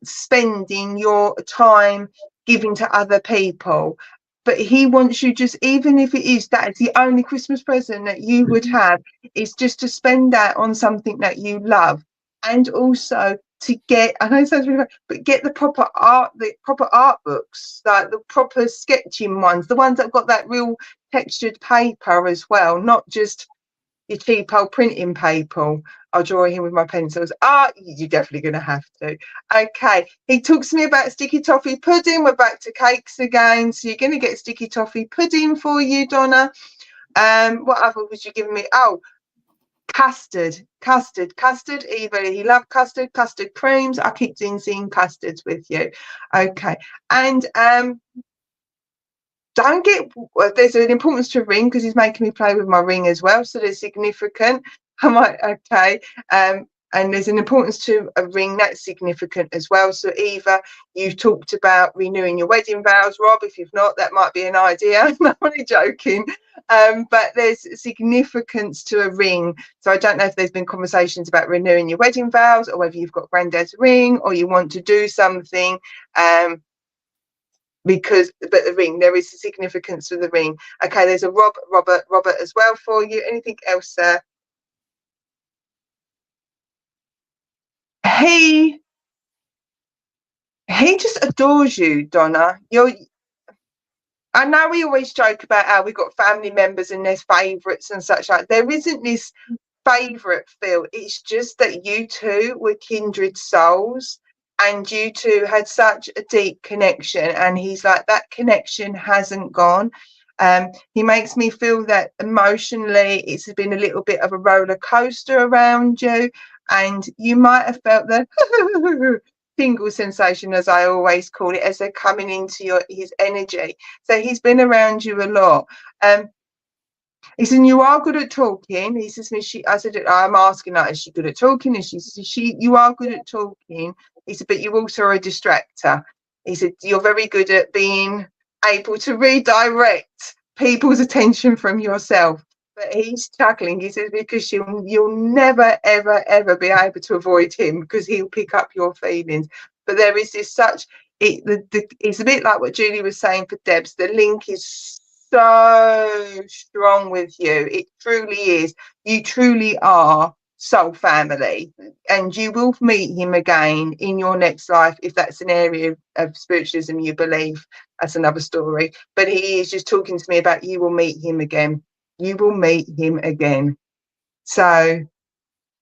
your time giving to other people. But he wants you, just even if it is that it's the only Christmas present that you would have, is just to spend that on something that you love. And also to get, I know it sounds really hard, but get the proper art books, like the proper sketching ones, the ones that have got that real textured paper as well, not just your cheap old printing paper. I'll draw him with my pencils. You're definitely going to have to. Okay, he talks to me about sticky toffee pudding. We're back to cakes again, so you're going to get sticky toffee pudding for you, Donna. What other was you giving me? Oh, custard. Either he loved custard creams. I keep seeing custards with you. Okay, and don't get, there's an importance to a ring because he's making me play with my ring as well, so there's significant. I'm like, okay, and there's an importance to a ring that's significant as well. So either you've talked about renewing your wedding vows, Rob. If you've not, that might be an idea. I'm only joking, but there's significance to a ring. So I don't know if there's been conversations about renewing your wedding vows or whether you've got granddad's ring or you want to do something. But the ring, there is a significance to the ring. Okay, there's a Robert as well for you. Anything else, sir? He just adores you, Donna. I know we always joke about how we've got family members and there's favourites and such like. There isn't this favourite feel. It's just that you two were kindred souls and you two had such a deep connection, and he's like, that connection hasn't gone. He makes me feel that emotionally it's been a little bit of a roller coaster around you, and you might have felt the tingle sensation, as I always call it, as they're coming into his energy. So he's been around you a lot. He said, you are good at talking. He says, I said, I'm asking her, is she good at talking? And she says, you are good at talking. He said, but you also are a distractor. He said, you're very good at being able to redirect people's attention from yourself. But he's chuckling. He says, because you'll never, ever, ever be able to avoid him, because he'll pick up your feelings. But there is this it's a bit like what Julie was saying for Debs. The link is so strong with you. It truly is. You truly are soul family, and you will meet him again in your next life if that's an area of spiritualism you believe. That's another story. But he is just talking to me about, you will meet him again. You will meet him again. So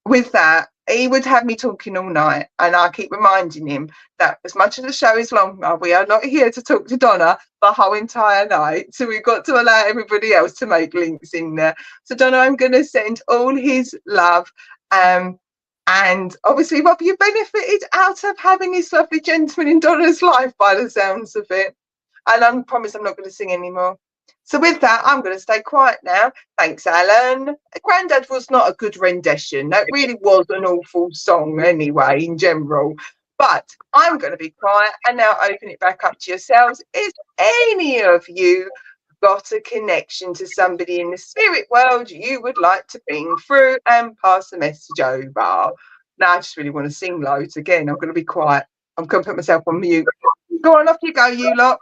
with that, he would have me talking all night, and I keep reminding him that as much as the show is long, we are not here to talk to Donna the whole entire night. So we've got to allow everybody else to make links in there. So Donna, I'm going to send all his love. And obviously, Rob, you benefited out of having this lovely gentleman in Donna's life by the sounds of it. And I promise I'm not going to sing anymore. So with that, I'm going to stay quiet now. Thanks, Alan. Grandad was not a good rendition. That really was an awful song anyway, in general. But I'm going to be quiet and now open it back up to yourselves. Is any of you got a connection to somebody in the spirit world you would like to bring through and pass the message over? Now, I just really want to sing loads again. I'm going to be quiet. I'm going to put myself on mute. Go on, off you go, you lot.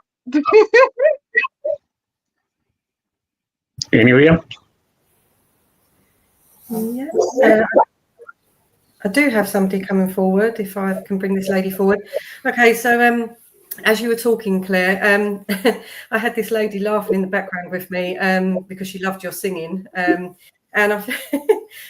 Anyway, Yes. I do have somebody coming forward, if I can bring this lady forward. Okay, so as you were talking, Claire, I had this lady laughing in the background with me because she loved your singing. And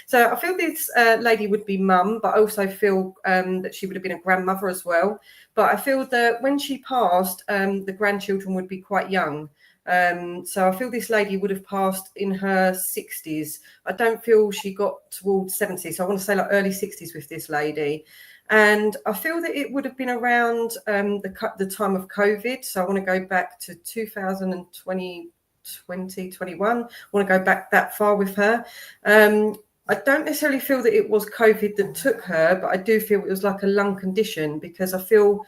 so I feel this lady would be mum, but I also feel that she would have been a grandmother as well. But I feel that when she passed, the grandchildren would be quite young. So I feel this lady would have passed in her 60s. I don't feel she got towards 70. So I want to say like early 60s with this lady. And I feel that it would have been around the time of COVID. So I want to go back to 2020, 2021. I want to go back that far with her. I don't necessarily feel that it was COVID that took her, but I do feel it was like a lung condition, because I feel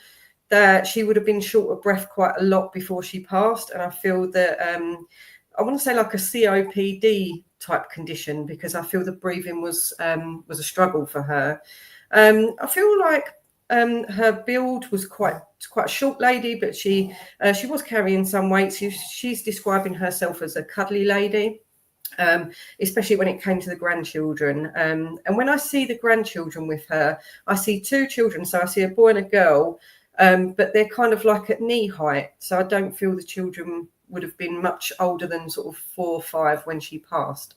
that she would have been short of breath quite a lot before she passed. And I feel that I want to say like a COPD type condition, because I feel the breathing was a struggle for her. I feel like her build was quite a short lady, but she was carrying some weight. She's describing herself as a cuddly lady. Especially when it came to the grandchildren. And when I see the grandchildren with her, I see two children. So I see a boy and a girl, but they're kind of like at knee height. So I don't feel the children would have been much older than sort of 4 or 5 when she passed.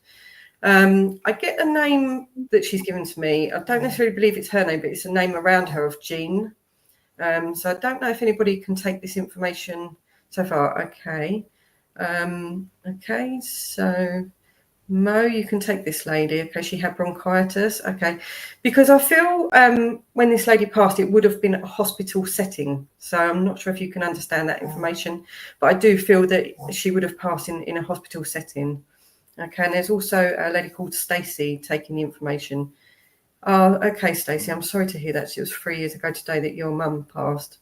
I get a name that she's given to me. I don't necessarily believe it's her name, but it's a name around her of Jean. So I don't know if anybody can take this information so far. Okay. Okay, so Mo, you can take this lady. Okay, she had bronchitis. Okay, because I feel when this lady passed, it would have been a hospital setting. So I'm not sure if you can understand that information, but I do feel that she would have passed in a hospital setting. Okay, and there's also a lady called Stacey taking the information. Oh, okay, Stacey, I'm sorry to hear that. It was 3 years ago today that your mum passed.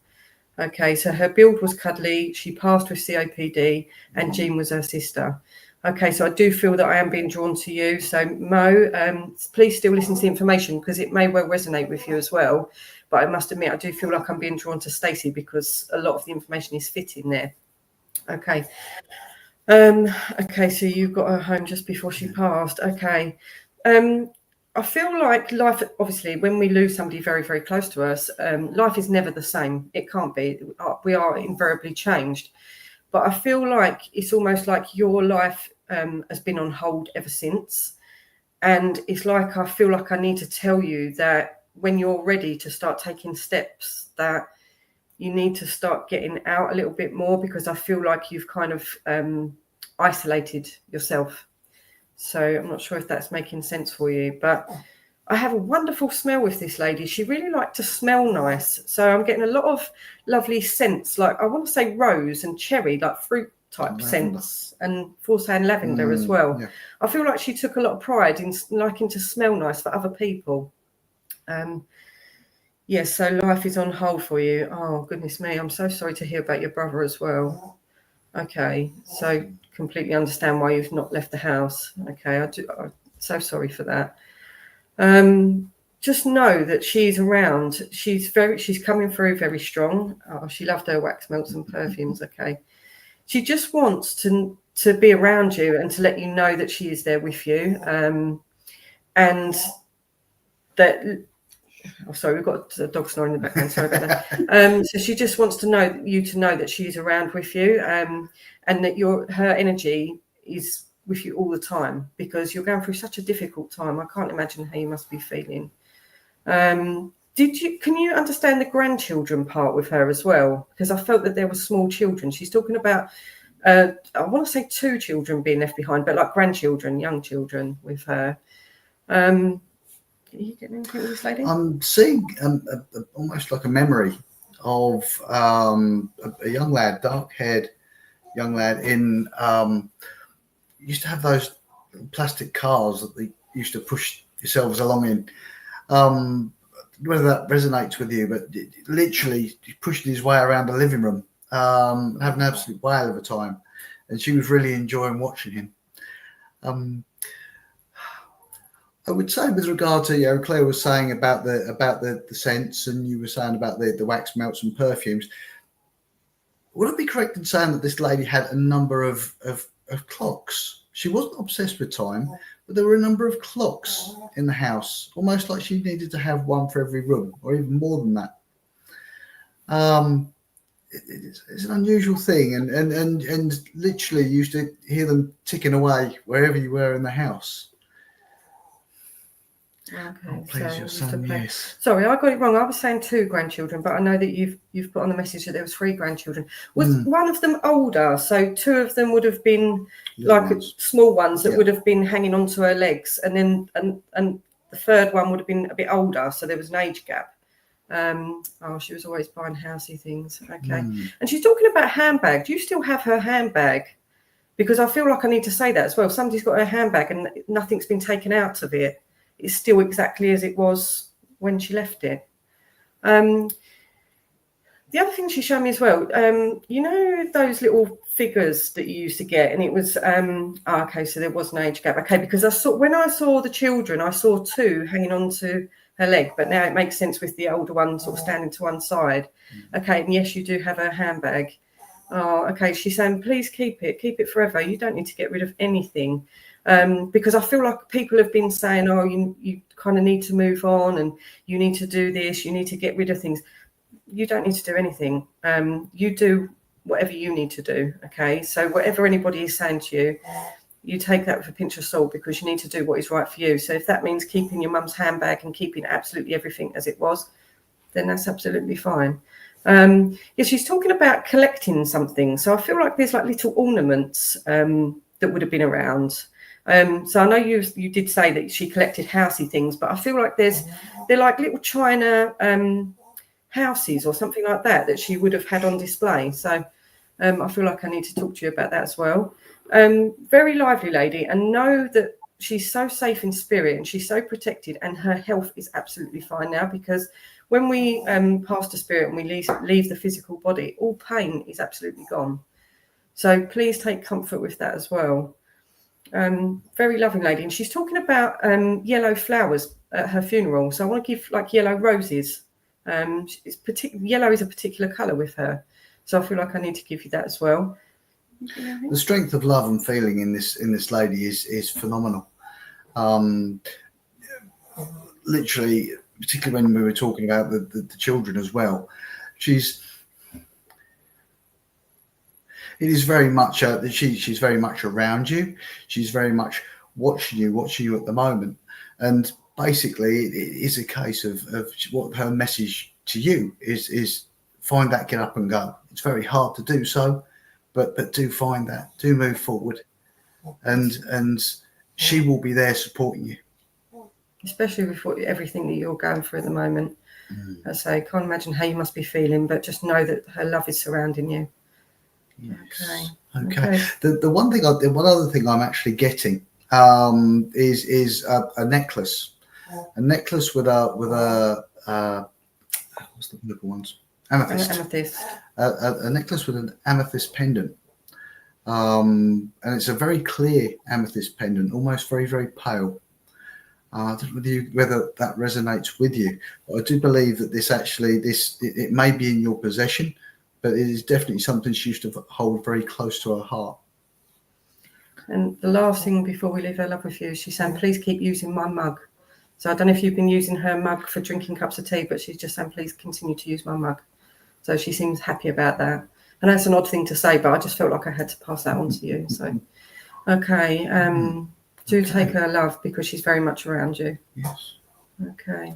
Okay, so her build was cuddly. She passed with COPD, and Jean was her sister. Okay, so I do feel that I am being drawn to you. So Mo, please still listen to the information, because it may well resonate with you as well. But I must admit, I do feel like I'm being drawn to Stacey, because a lot of the information is fitting there. Okay. Okay, so you got her home just before she passed. Okay. I feel like life, obviously, when we lose somebody very, very close to us, life is never the same. It can't be. We are invariably changed. But I feel like it's almost like your life has been on hold ever since. And it's like I feel like I need to tell you that when you're ready to start taking steps, that you need to start getting out a little bit more, because I feel like you've kind of isolated yourself. So I'm not sure if that's making sense for you, but I have a wonderful smell with this lady. She really liked to smell nice. So I'm getting a lot of lovely scents, like I want to say rose and cherry, like fruit type scents, and saying lavender as well. Yeah. I feel like she took a lot of pride in liking to smell nice for other people. Yes, so life is on hold for you. Oh, goodness me. I'm so sorry to hear about your brother as well. Okay, so completely understand why you've not left the house. Okay, I'm so sorry for that. Just know that she's around. She's coming through very strong. Oh, she loved her wax melts and perfumes. Okay, she just wants to be around you and to let you know that she is there with you, and that. Oh, sorry, we've got a dog snoring in the background. Sorry about that. So she just wants to know that she's around with you, and that her energy is with you all the time, because you're going through such a difficult time. I can't imagine how you must be feeling. Can you understand the grandchildren part with her as well? Because I felt that there were small children. She's talking about, I want to say 2 children being left behind, but like grandchildren, young children with her. Can you get anything with this lady? I'm seeing almost like a memory of a young lad, dark-haired young lad in used to have those plastic cars that they used to push yourselves along in. Whether that resonates with you, but literally he pushed his way around the living room, having an absolute whale of a time, and she was really enjoying watching him. I would say, with regard to, Claire was saying about the scents, and you were saying about the wax melts and perfumes. Would it be correct in saying that this lady had a number of clocks? She wasn't obsessed with time, but there were a number of clocks in the house, almost like she needed to have one for every room, or even more than that. It's an unusual thing, and literally you used to hear them ticking away wherever you were in the house. Okay, oh, please, your son, yes. Sorry, I got it wrong. I was saying 2 grandchildren, but I know that you've put on the message that there was 3 grandchildren. Was one of them older? So 2 of them would have been small ones that would have been hanging onto her legs, and then and the 3rd one would have been a bit older, so there was an age gap. She was always buying housey things. Okay, and she's talking about handbag. Do you still have her handbag? Because I feel like I need to say that as well. Somebody's got her handbag and nothing's been taken out of it. It's still exactly as it was when she left it. The other thing she showed me as well, those little figures that you used to get, and it was okay, so there was an age gap. Okay, because when I saw the children, I saw 2 hanging on to her leg, but now it makes sense with the older one sort of standing to one side. Okay, and yes, you do have her handbag. Oh, okay. She's saying, please keep it forever. You don't need to get rid of anything. Because I feel like people have been saying, oh, you kind of need to move on, and you need to do this, you need to get rid of things. You don't need to do anything. You do whatever you need to do. Okay, so whatever anybody is saying to you, you take that with a pinch of salt, because you need to do what is right for you. So if that means keeping your mum's handbag and keeping absolutely everything as it was, then that's absolutely fine. She's talking about collecting something. So I feel like there's like little ornaments that would have been around. So I know you did say that she collected housey things, but I feel like they're like little china houses or something like that she would have had on display. So I feel like I need to talk to you about that as well. Very lively lady, and know that she's so safe in spirit and she's so protected, and her health is absolutely fine now, because when we pass to spirit and we leave the physical body, all pain is absolutely gone. So please take comfort with that as well. Very loving lady, and she's talking about yellow flowers at her funeral. So I want to give like yellow roses. Yellow is a particular colour with her, so I feel like I need to give you that as well. The strength of love and feeling in this lady is phenomenal. Literally, particularly when we were talking about the children as well, it is very much she's very much around you. She's very much watching you at the moment. And basically, it is a case of what her message to you is find that, get up and go. It's very hard to do so, but do find that, do move forward, and she will be there supporting you. Especially with everything that you're going through at the moment. I say, can't imagine how you must be feeling, but just know that her love is surrounding you. Yes. Okay. The one other thing I'm actually getting is a necklace, with a what's the little ones? Amethyst. A necklace with an amethyst pendant. And it's a very clear amethyst pendant, almost very, very pale. I don't know whether that resonates with you, but I do believe that it may be in your possession, but it is definitely something she used to hold very close to her heart. And the last thing before we leave her love with you, she's saying, please keep using my mug. So I don't know if you've been using her mug for drinking cups of tea, but she's just saying, please continue to use my mug. So she seems happy about that. And that's an odd thing to say, but I just felt like I had to pass that on to you. So, okay. Do take her love, because she's very much around you. Yes. Okay.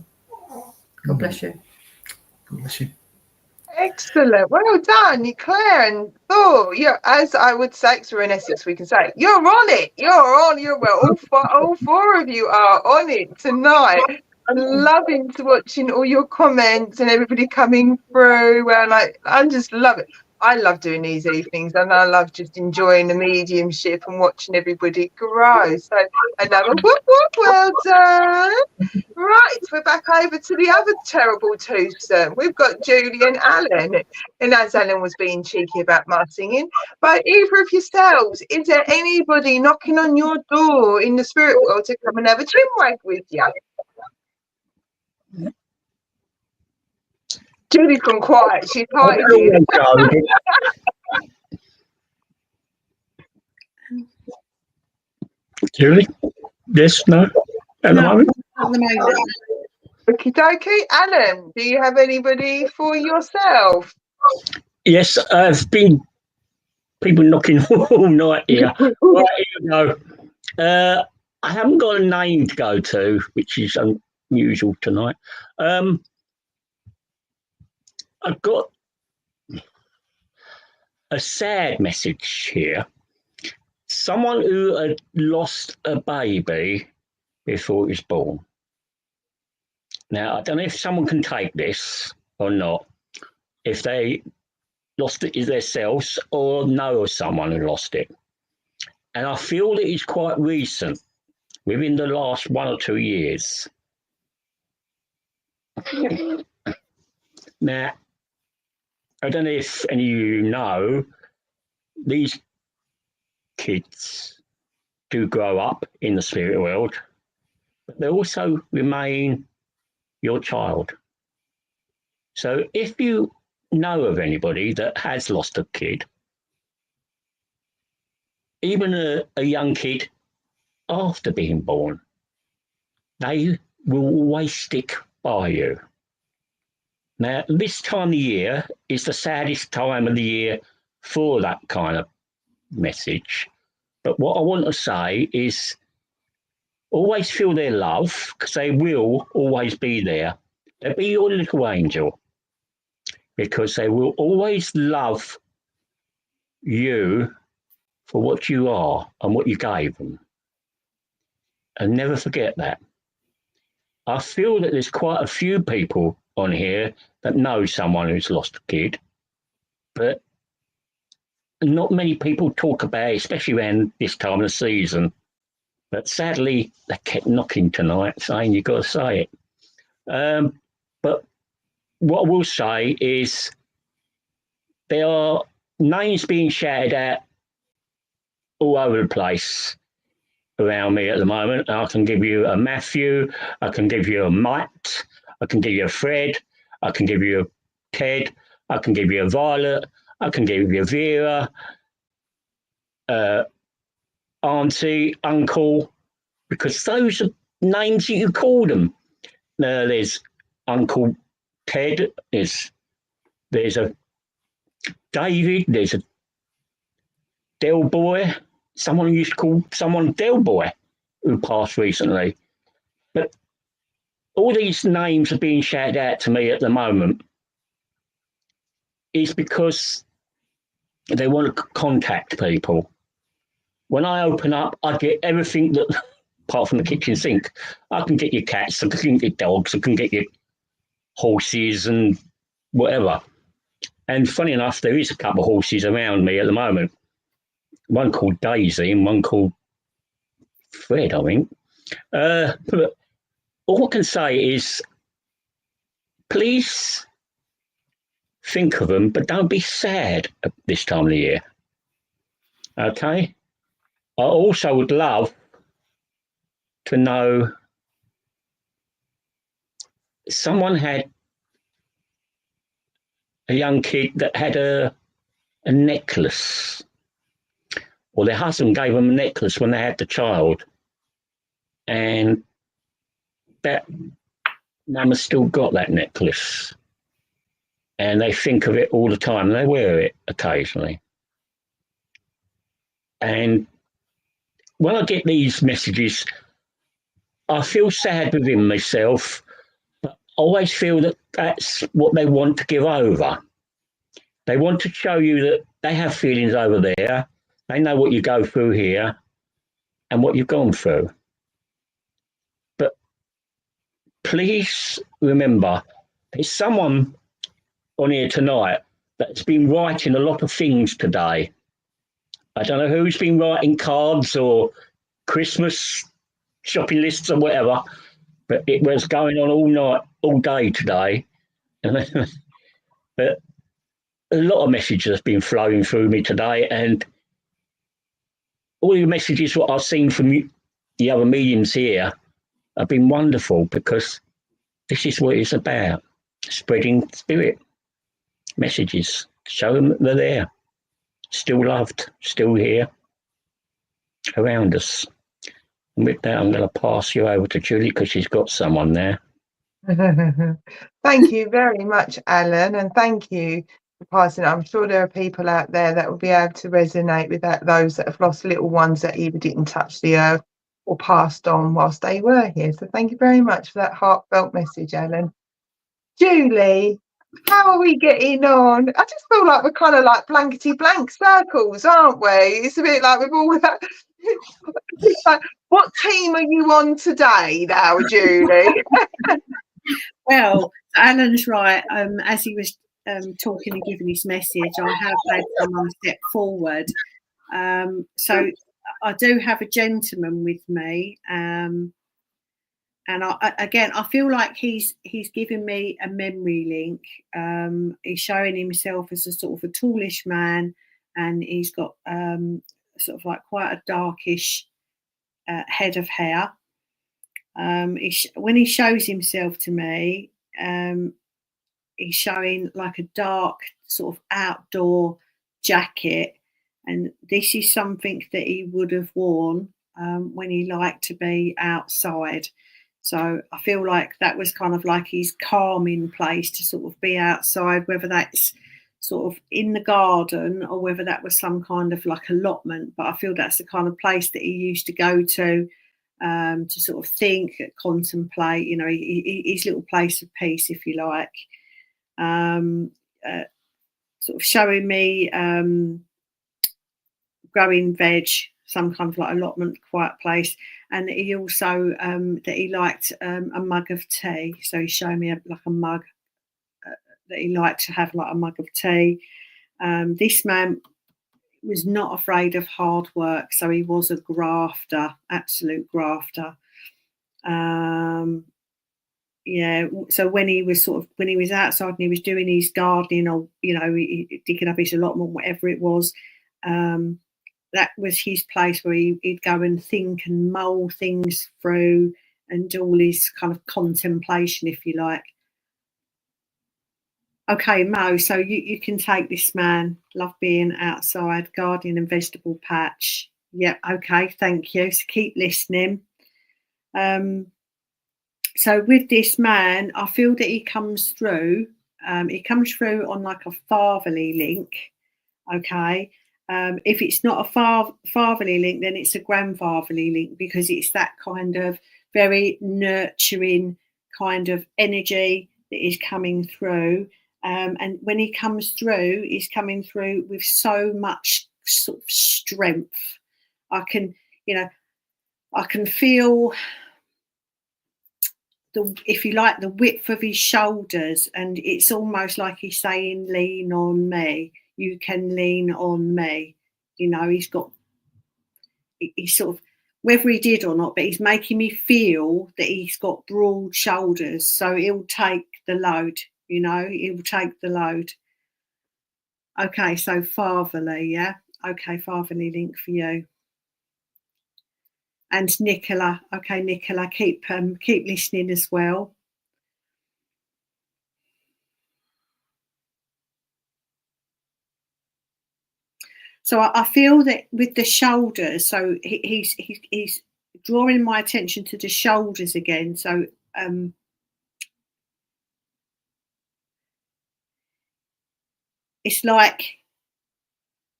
God bless you. God bless you. Excellent. Well done, Claire. And as I would say, because we're in Essex, we can say, you're on it. All four of you are on it tonight. I'm loving watching all your comments and everybody coming through. And I just love it. I love doing these evenings, and I love just enjoying the mediumship and watching everybody grow. So another whoop, well done. Right, we're back over to the other terrible twosome. We've got Julie and Alan. And as Alan was being cheeky about my singing, but either of yourselves, is there anybody knocking on your door in the spirit world to come and have a chinwag with you? Julie's gone quiet. She's hiding. Julie? Yes, no? At the moment? At the moment. Okie dokie. Alan, do you have anybody for yourself? Yes, I've been people knocking all night here. Right, here we go. I haven't got a name to go to, which is unusual tonight. I've got a sad message here. Someone who had lost a baby before it was born. Now, I don't know if someone can take this or not, if they lost it themselves or know of someone who lost it. And I feel that it's quite recent, within the last 1 or 2 years. Now, I don't know if any of you know, these kids do grow up in the spirit world, but they also remain your child. So if you know of anybody that has lost a kid, even a young kid after being born, they will always stick by you. Now, this time of year is the saddest time of the year for that kind of message. But what I want to say is always feel their love, because they will always be there. They'll be your little angel, because they will always love you for what you are and what you gave them. And never forget that. I feel that there's quite a few people on here that know someone who's lost a kid, but not many people talk about it, especially around this time of the season. But sadly, they kept knocking tonight, saying you've got to say it. But what I will say is there are names being shouted out all over the place around me at the moment. I can give you a Matthew, I can give you a Matt, I can give you a Fred, I can give you a Ted, I can give you a Violet, I can give you a Vera, auntie, uncle, because those are names that you call them. There's Uncle Ted, there's a David, there's a Del Boy. Someone used to call someone Del Boy. who passed recently. But all these names are being shouted out to me at the moment is because they want to contact people. When I open up, I get everything that, apart from the kitchen sink, I can get your cats, I can get dogs, I can get your horses and whatever. And funny enough, there is a couple of horses around me at the moment. One called Daisy and one called Fred, I think. But all I can say is, please think of them, but don't be sad at this time of the year. Okay? I also would love to know, someone had a young kid that had a necklace, or their husband gave them a necklace when they had the child, and that mum has still got that necklace, and they think of it all the time. They wear it occasionally. And when I get these messages, I feel sad within myself, but I always feel that that's what they want to give over. They want to show you that they have feelings over there. They know what you go through here and what you've gone through. But please remember, there's someone on here tonight that's been writing a lot of things today. I don't know who's been writing cards or Christmas shopping lists or whatever, but it was going on all night, all day today. But a lot of messages have been flowing through me today, and all the messages what I've seen from the other mediums here have been wonderful, because this is what it's about, spreading spirit messages, show them that they're there, still loved, still here, around us. And with that, I'm going to pass you over to Julie, because she's got someone there. Thank you very much, Alan, and thank you for passing it. I'm sure there are people out there that will be able to resonate with that, those that have lost little ones that either didn't touch the earth or passed on whilst they were here. So thank you very much for that heartfelt message, Alan. Julie, how are we getting on? I just feel like we're kind of like blankety blank circles, aren't we? It's a bit like we've all that. Like, what team are you on today now, Julie? Well, Alan's right. As he was talking and giving his message, I have had someone step forward. So I do have a gentleman with me, and I feel like he's giving me a memory link. He's showing himself as a sort of a tallish man, and he's got sort of like quite a darkish head of hair. When he shows himself to me, he's showing like a dark sort of outdoor jacket, and this is something that he would have worn when he liked to be outside. So I feel like that was kind of like his calming place, to sort of be outside, whether that's sort of in the garden or whether that was some kind of like allotment. But I feel that's the kind of place that he used to go to sort of think, contemplate, you know, his little place of peace, if you like. Sort of showing me growing veg, some kind of like allotment, quiet place. And he also, that he liked a mug of tea. So he's showing me like a mug that he liked to have, like a mug of tea. This man was not afraid of hard work. So he was a grafter, absolute grafter. Yeah, so when he was outside and he was doing his gardening, or, you know, digging up his allotment, whatever it was, that was his place where he'd go and think and mull things through and do all his kind of contemplation, if you like. Okay, Mo, so you can take this man. Love being outside, gardening and vegetable patch. Yep, okay, thank you. So keep listening. So with this man, I feel that he comes through on like a fatherly link. Okay. If it's not a fatherly link, then it's a grandfatherly link, because it's that kind of very nurturing kind of energy that is coming through. And when he comes through, he's coming through with so much sort of strength. I can feel if you like, the width of his shoulders, and it's almost like he's saying, lean on me, you can lean on me. He's sort of, whether he did or not, but he's making me feel that he's got broad shoulders, so he'll take the load. He'll take the load. Okay, so fatherly, yeah. Okay, fatherly link for you. And Nicola, okay, Nicola, keep listening as well. So I feel that with the shoulders, so he's drawing my attention to the shoulders again. So it's like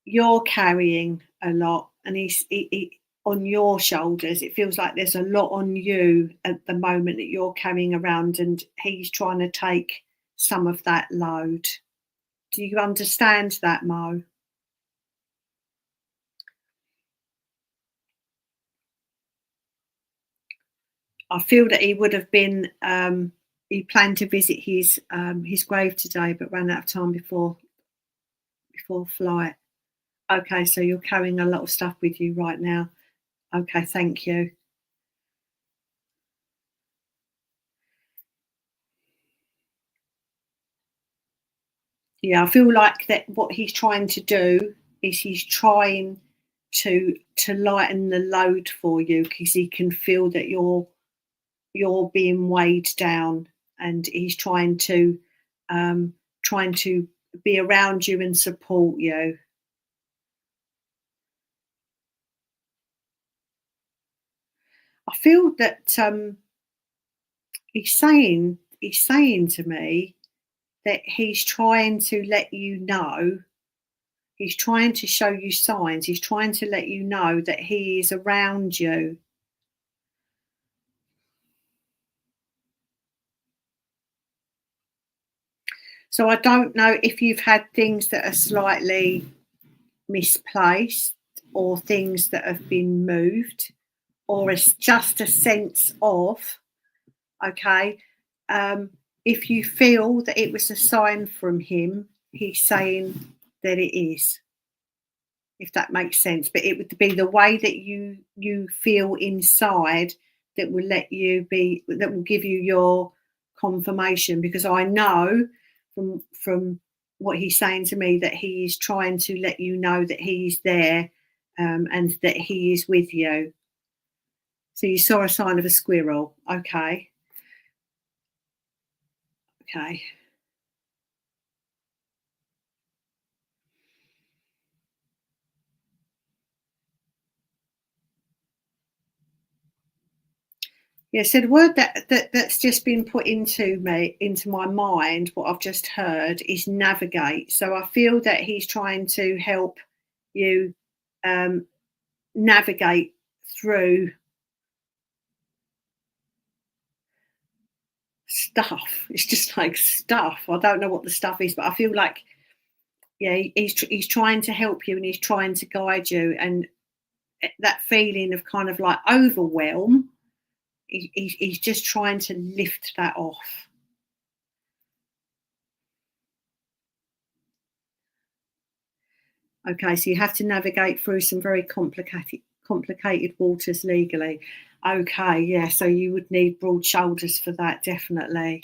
you're carrying a lot, and he's on your shoulders. It feels like there's a lot on you at the moment that you're carrying around, and he's trying to take some of that load. Do you understand that, Mo? I feel that he would have been. He planned to visit his grave today, but ran out of time before flight. Okay, so you're carrying a lot of stuff with you right now. Okay, thank you. Yeah, I feel like that what he's trying to do is he's trying to lighten the load for you, because he can feel that you're being weighed down, and he's trying to be around you and support you. I feel that he's saying to me that he's trying to let you know, he's trying to show you signs, he's trying to let you know that he is around you. So I don't know if you've had things that are slightly misplaced, or things that have been moved, or it's just a sense of, okay, if you feel that it was a sign from him, he's saying that it is, if that makes sense. But it would be the way that you feel inside that will let you be, that will give you your confirmation, because I know from what he's saying to me that he is trying to let you know that he's there, and that he is with you. So you saw a sign of a squirrel. Okay. Yeah, so the word that's just been put into my mind, what I've just heard, is navigate. So I feel that he's trying to help you navigate through stuff. It's just like stuff. I don't know what the stuff is, but I feel like, yeah, he's trying to help you, and he's trying to guide you, and that feeling of kind of like overwhelm, he's just trying to lift that off. Okay, so you have to navigate through some very complicated waters legally. Okay, yeah, so you would need broad shoulders for that, definitely.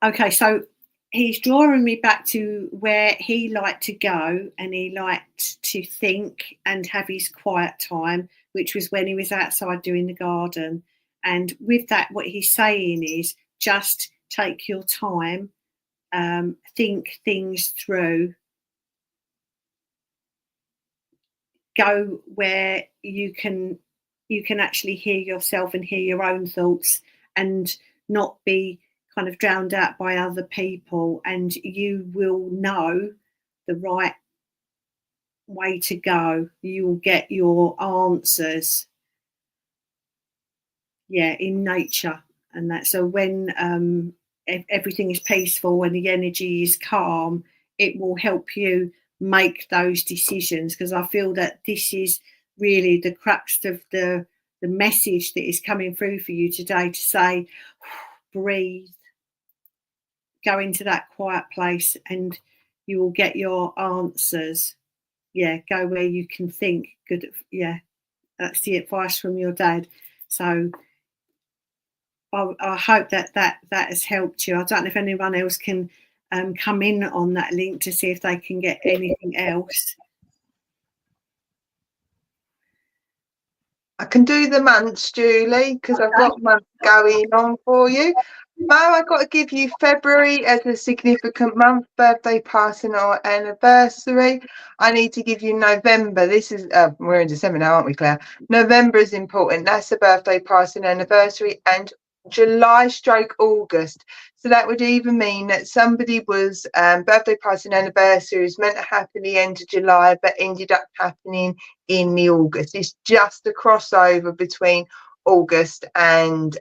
Okay, so he's drawing me back to where he liked to go, and he liked to think and have his quiet time, which was when he was outside doing the garden. And with that, what he's saying is just take your time, think things through, go where you can actually hear yourself and hear your own thoughts, and not be kind of drowned out by other people, and you will know the right way to go. You will get your answers, in nature. And that, so when everything is peaceful and the energy is calm, it will help you make those decisions, because I feel that this is really the crux of the message that is coming through for you today, to say, breathe, go into that quiet place, and you will get your answers. Go where you can think. Good. That's the advice from your dad. So I hope that has helped you. I don't know if anyone else can come in on that link to see if they can get anything else. I can do the months, Julie, because I've got months going on for you. Mo, I've got to give you February as a significant month, birthday, passing, or anniversary. I need to give you November. This is, we're in December now, aren't we, Claire? November is important. That's a birthday, passing, anniversary, and July/August. So that would even mean that somebody was birthday, passing, anniversary was meant to happen the end of July, but ended up happening in the August. It's just a crossover between August and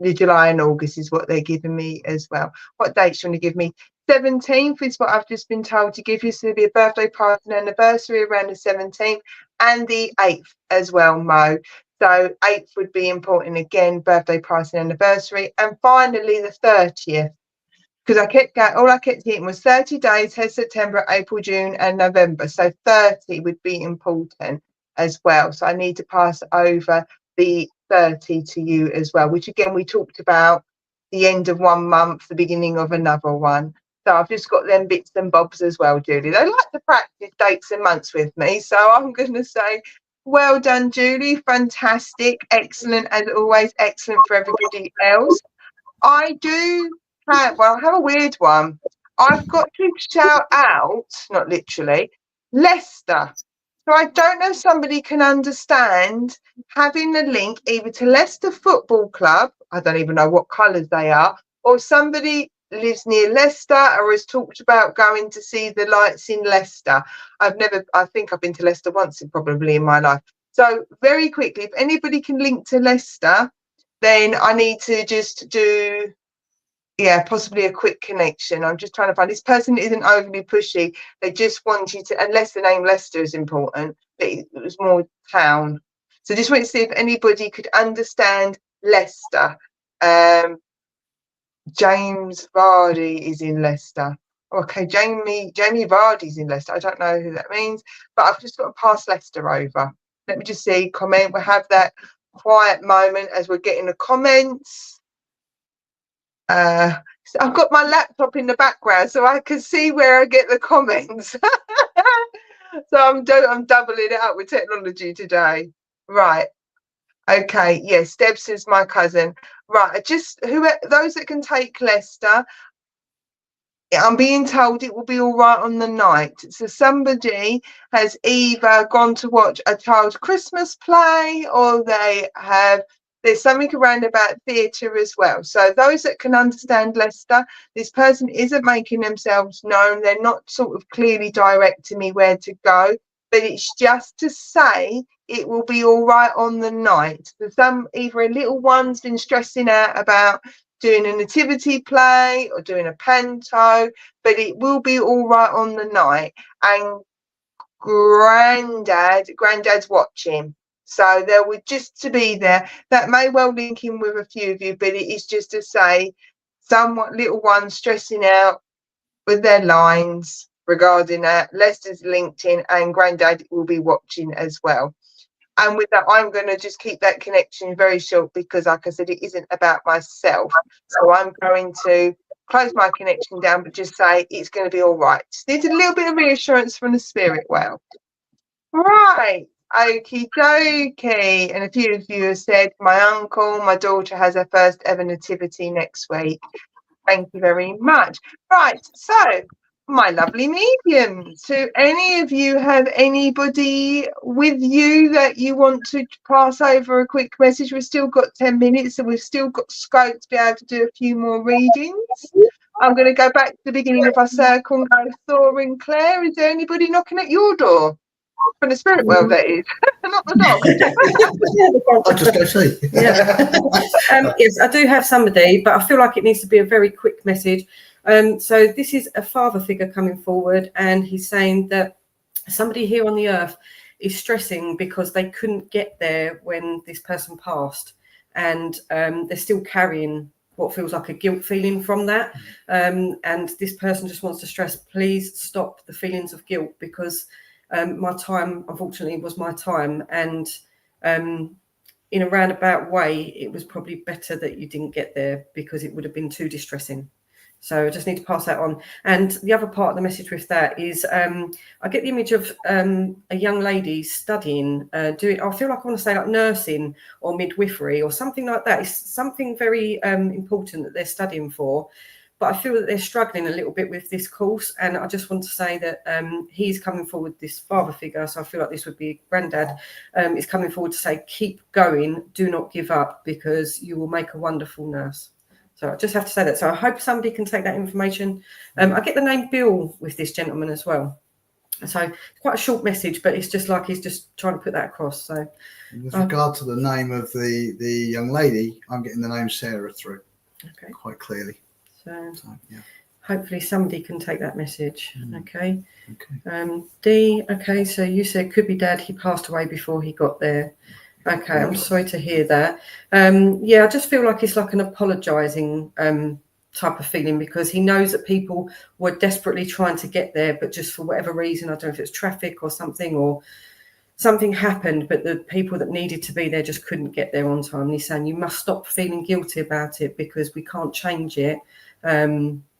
the July and August is what they're giving me as well. What dates do you want to give me? 17th is what I've just been told to give you. So there'll be a birthday, party, and anniversary around the 17th, and the 8th as well, Mo. So 8th would be important again, birthday, party, and anniversary. And finally, the 30th, because all I kept getting was 30 days, September, April, June, and November. So 30 would be important as well. So I need to pass over the 30 to you as well, which again, we talked about the end of one month, the beginning of another one. So I've just got them bits and bobs as well, Julie. They like to practice dates and months with me. So I'm going to say, well done, Julie. Fantastic. Excellent. As always, excellent for everybody else. I have a weird one. I've got to shout out, not literally, Leicester. So I don't know if somebody can understand having the link either to Leicester Football Club, I don't even know what colours they are, or somebody lives near Leicester or has talked about going to see the lights in Leicester. I think I've been to Leicester once probably in my life. So very quickly, if anybody can link to Leicester, then I need to just do, possibly a quick connection. I'm just trying to find, this person isn't overly pushy. They just want you to, unless the name Leicester is important, but it was more town. So just want to see if anybody could understand Leicester. James Vardy is in Leicester. Okay, Jamie Vardy's in Leicester. I don't know who that means, but I've just got to pass Leicester over. Let me just see, comment. We'll have that quiet moment as we're getting the comments. So I've got my laptop in the background so I can see where I get the comments. So I'm doubling it up with technology today. Right. Okay. Yes, Debs is my cousin. Right. Those that can take Leicester, I'm being told it will be all right on the night. So somebody has either gone to watch a child's Christmas play, or there's something around about theatre as well. So those that can understand Leicester, this person isn't making themselves known. They're not sort of clearly directing me where to go, but it's just to say it will be all right on the night. So either a little one's been stressing out about doing a nativity play or doing a panto, but it will be all right on the night. And granddad's watching, so there would just to be there. That may well link in with a few of you, but it is just to say somewhat little one stressing out with their lines regarding that. Leicester's linked in, and granddad will be watching as well. And with that, I'm going to just keep that connection very short because, like I said, it isn't about myself. So I'm going to close my connection down, but just say it's going to be all right. Just need a little bit of reassurance from the spirit world. Right. Okie dokie. And a few of you have said, my daughter has her first ever nativity next week. Thank you very much. Right. So My lovely mediums. So any of you have anybody with you that you want to pass over a quick message? We've still got 10 minutes, and we've still got scope to be able to do a few more readings. I'm going to go back to the beginning of our circle and go, Thor and Claire, is there anybody knocking at your door? From the spirit world, that is. Not the dog. I'll just go see. Yes, I do have somebody, but I feel like it needs to be a very quick message. So this is a father figure coming forward, and he's saying that somebody here on the earth is stressing because they couldn't get there when this person passed, and they're still carrying what feels like a guilt feeling from that. And this person just wants to stress, please stop the feelings of guilt, because my time, unfortunately, was my time, and in a roundabout way, it was probably better that you didn't get there, because it would have been too distressing. So I just need to pass that on. And the other part of the message with that is I get the image of a young lady studying, doing, I feel like I want to say like nursing or midwifery or something like that. It's something very important that they're studying for. But I feel that they're struggling a little bit with this course. And I just want to say that he's coming forward, this father figure, so I feel like this would be granddad, is coming forward to say, keep going, do not give up, because you will make a wonderful nurse. So I just have to say that. So I hope somebody can take that information. I get the name Bill with this gentleman as well. So it's quite a short message, but it's just like he's just trying to put that across. So with regard to the name of the young lady, I'm getting the name Sarah through quite clearly. So yeah. Hopefully somebody can take that message. Okay. D, okay, so you said could be dad, he passed away before he got there. Okay, I'm sorry to hear that. Yeah, I just feel like it's like an apologising type of feeling, because he knows that people were desperately trying to get there, but just for whatever reason, I don't know if it's traffic or something happened, but the people that needed to be there just couldn't get there on time. And he's saying you must stop feeling guilty about it, because we can't change it.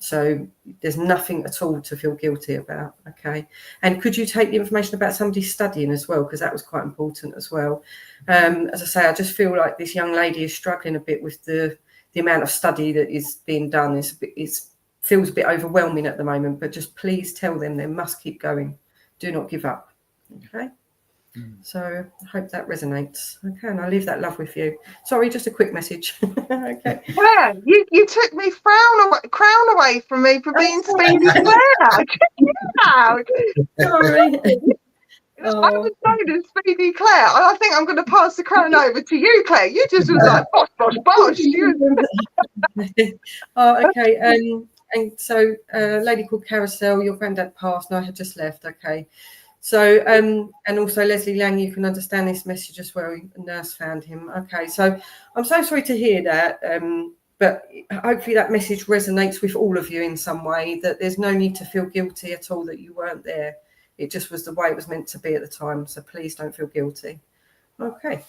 So there's nothing at all to feel guilty about. Okay. And could you take the information about somebody studying as well? Because that was quite important as well. As I say, I just feel like this young lady is struggling a bit with the amount of study that is being done. It feels a bit overwhelming at the moment, but just please tell them they must keep going. Do not give up. Okay. So I hope that resonates. Okay, and I'll leave that love with you. Sorry, just a quick message. Okay. Yeah, you took me crown away from me for being Speedy Claire. Sorry. I was known as Speedy Claire. I think I'm going to pass the crown over to you, Claire. You just was like bosh, bosh, bosh. Oh, okay. And so a lady called Carousel, your granddad passed, and I had just left. Okay. So, and also Leslie Lang, you can understand this message as well. A nurse found him. Okay, so I'm so sorry to hear that, but hopefully that message resonates with all of you in some way, that there's no need to feel guilty at all that you weren't there. It just was the way it was meant to be at the time. So please don't feel guilty. Okay,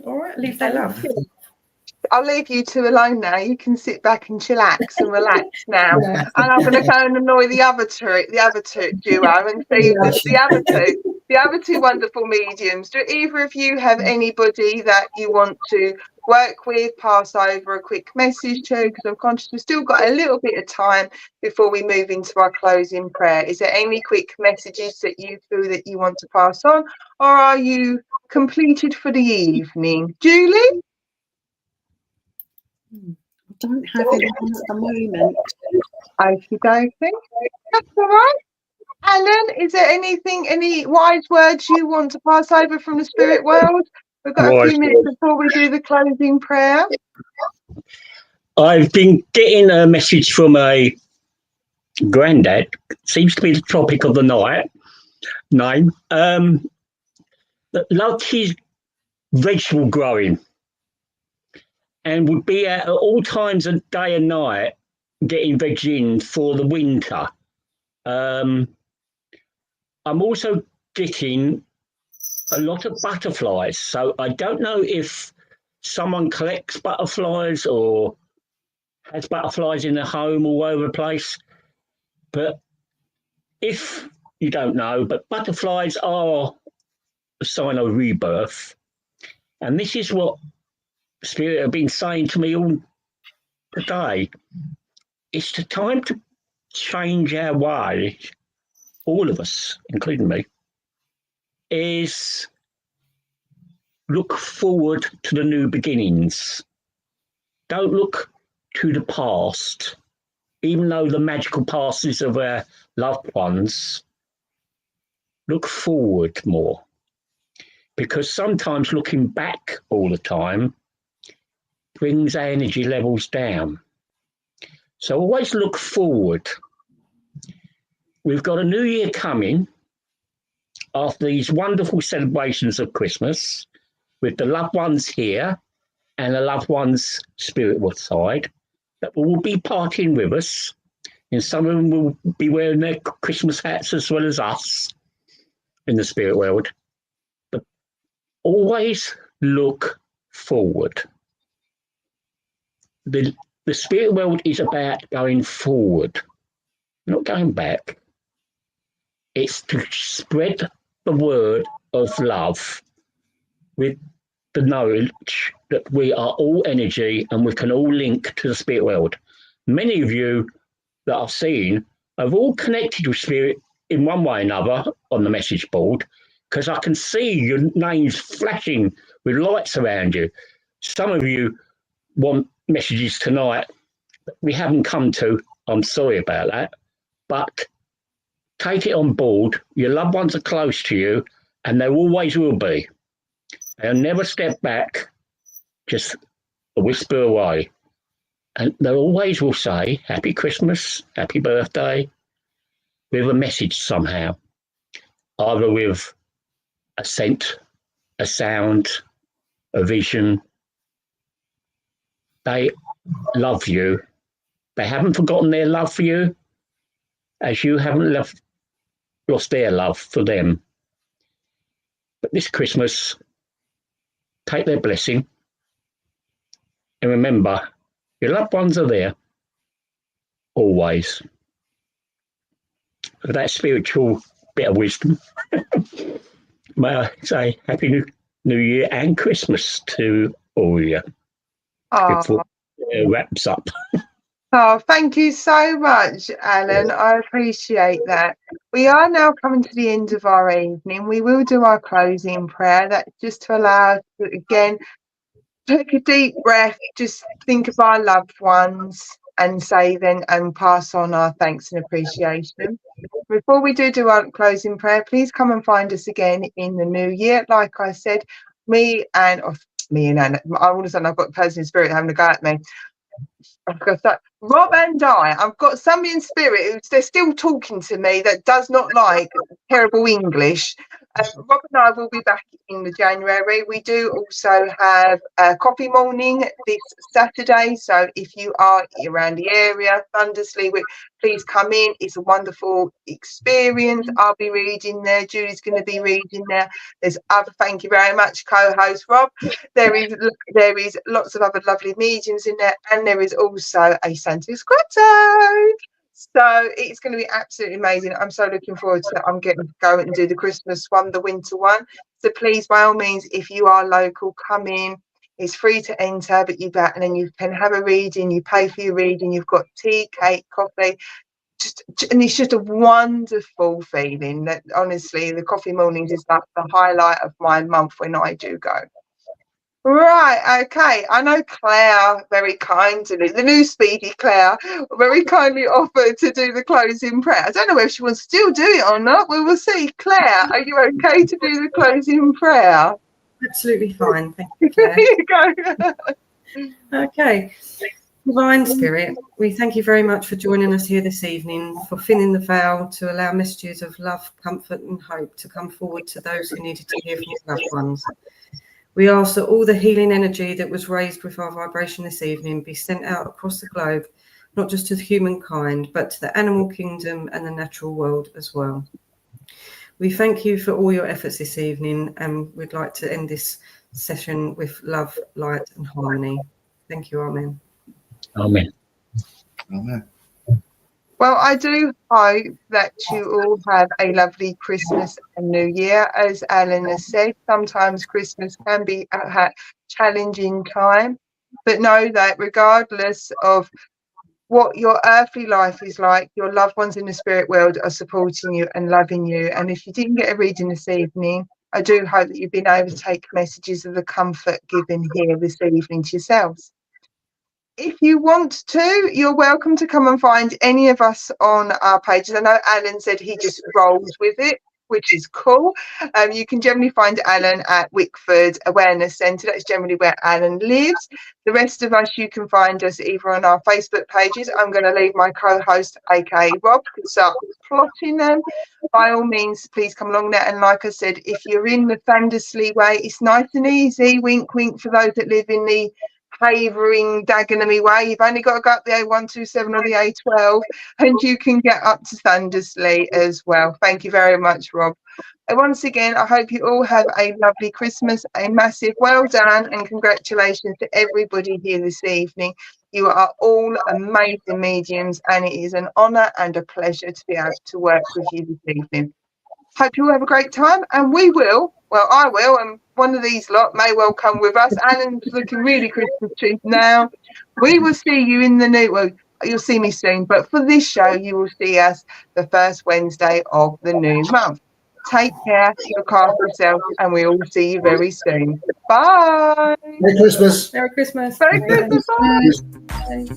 all right, leave that love. I'll leave you two alone now. You can sit back and chillax and relax now. And I'm going to go and annoy the other two duo and see the other two wonderful mediums. Do either of you have anybody that you want to work with, pass over a quick message to? Because I'm conscious we've still got a little bit of time before we move into our closing prayer. Is there any quick messages that you feel that you want to pass on, or are you completed for the evening? Julie? I don't have anything at the moment. Okey-dokey. That's all right. Alan, is there any wise words you want to pass over from the spirit world? We've got a few minutes before we do the closing prayer. I've been getting a message from a granddad. Seems to be the topic of the night. Name. That loved his vegetable growing, and would be out at all times of day and night getting veg in for the winter. I'm also getting a lot of butterflies, so I don't know if someone collects butterflies or has butterflies in their home all over the place. But if you don't know, but butterflies are a sign of rebirth. And this is what Spirit have been saying to me all the day. It's the time to change our way, all of us, including me, is look forward to the new beginnings. Don't look to the past, even though the magical past is of our loved ones. Look forward more, because sometimes looking back all the time brings our energy levels down. So always look forward. We've got a new year coming after these wonderful celebrations of Christmas with the loved ones here and the loved ones' spiritual side that will be partying with us. And some of them will be wearing their Christmas hats as well as us in the spirit world. But always look forward. The spirit world is about going forward, not going back. It's to spread the word of love with the knowledge that we are all energy and we can all link to the spirit world. Many of you that I've seen have all connected with spirit in one way or another on the message board, because I can see your names flashing with lights around you. Some of you want messages tonight that we haven't come to. I'm sorry about that. But take it on board. Your loved ones are close to you, and they always will be. They'll never step back, just a whisper away. And they always will say, Happy Christmas, Happy Birthday, with a message somehow, either with a scent, a sound, a vision. They love you. They haven't forgotten their love for you, as you haven't lost their love for them. But this Christmas, take their blessing, and remember, your loved ones are there, always. For that spiritual bit of wisdom, may I say Happy New Year and Christmas to all of you. Before it wraps up. Oh, thank you so much, Alan. I appreciate that. We are now coming to the end of our evening. We will do our closing prayer. That's just to allow us to, again, take a deep breath, just think of our loved ones and say then and pass on our thanks and appreciation. Before we do our closing prayer, please come and find us again in the new year. Like I said, me and Anna, all of a sudden I've got the person in spirit having a go at me. Rob and I've got somebody in spirit who's they're still talking to me that does not like terrible English. Rob and I will be back in the January. We do also have a coffee morning this Saturday. So if you are around the area, Thundersley, please come in. It's a wonderful experience. I'll be reading there. Julie's going to be reading there. There's other, thank you very much, co-host Rob. There is lots of other lovely mediums in there, and there is also a Santa's grotto. So it's going to be absolutely amazing. I'm so looking forward to it. I'm getting to go and do the Christmas one, the winter one. So please, by all means, if you are local, come in. It's free to enter, but and then you can have a reading. You pay for your reading. You've got tea, cake, coffee. And it's just a wonderful feeling. That honestly, the coffee mornings is like the highlight of my month when I do go. Right, okay. I know Claire very kindly, the new Speedy Claire, very kindly offered to do the closing prayer. I don't know if she wants to still do it or not. We will see. Claire, are you okay to do the closing prayer? Absolutely fine. Thank you, Claire. Here you go. Okay. Divine Spirit, we thank you very much for joining us here this evening, for filling the veil to allow messages of love, comfort and hope to come forward to those who needed to hear from their loved ones. We ask that all the healing energy that was raised with our vibration this evening be sent out across the globe, not just to humankind, but to the animal kingdom and the natural world as well. We thank you for all your efforts this evening, and we'd like to end this session with love, light and harmony. Thank you. Amen. Amen. Amen. Well, I do hope that you all have a lovely Christmas and New Year. As Alan has said, sometimes Christmas can be a challenging time, but know that regardless of what your earthly life is like, your loved ones in the spirit world are supporting you and loving you. And if you didn't get a reading this evening, I do hope that you've been able to take messages of the comfort given here this evening to yourselves. If you want to, you're welcome to come and find any of us on our pages. I know Alan said he just rolls with it, which is cool. You can generally find Alan at Wickford Awareness Centre. That's generally where Alan lives. The rest of us, you can find us either on our Facebook pages. I'm going to leave my co-host, aka Rob, to start plotting them. By all means, please come along there. And like I said, if you're in the Thundersley way, it's nice and easy. Wink, wink for those that live in the Havering, Dagenham way. You've only got to go up the A127 or the A12 and you can get up to Thundersley as well. Thank you very much, Rob. And once again, I hope you all have a lovely Christmas, a massive well done, and congratulations to everybody here this evening. You are all amazing mediums, and it is an honour and a pleasure to be able to work with you this evening. Hope you all have a great time, and we will. Well, I will, and one of these lot may well come with us. Alan's looking really Christmas tree now. We will see you in the new. Well, you'll see me soon, but for this show, you will see us the first Wednesday of the new month. Take care, look after yourself, and we will see you very soon. Bye. Merry Christmas. Merry Christmas. Merry Christmas. Bye. Bye.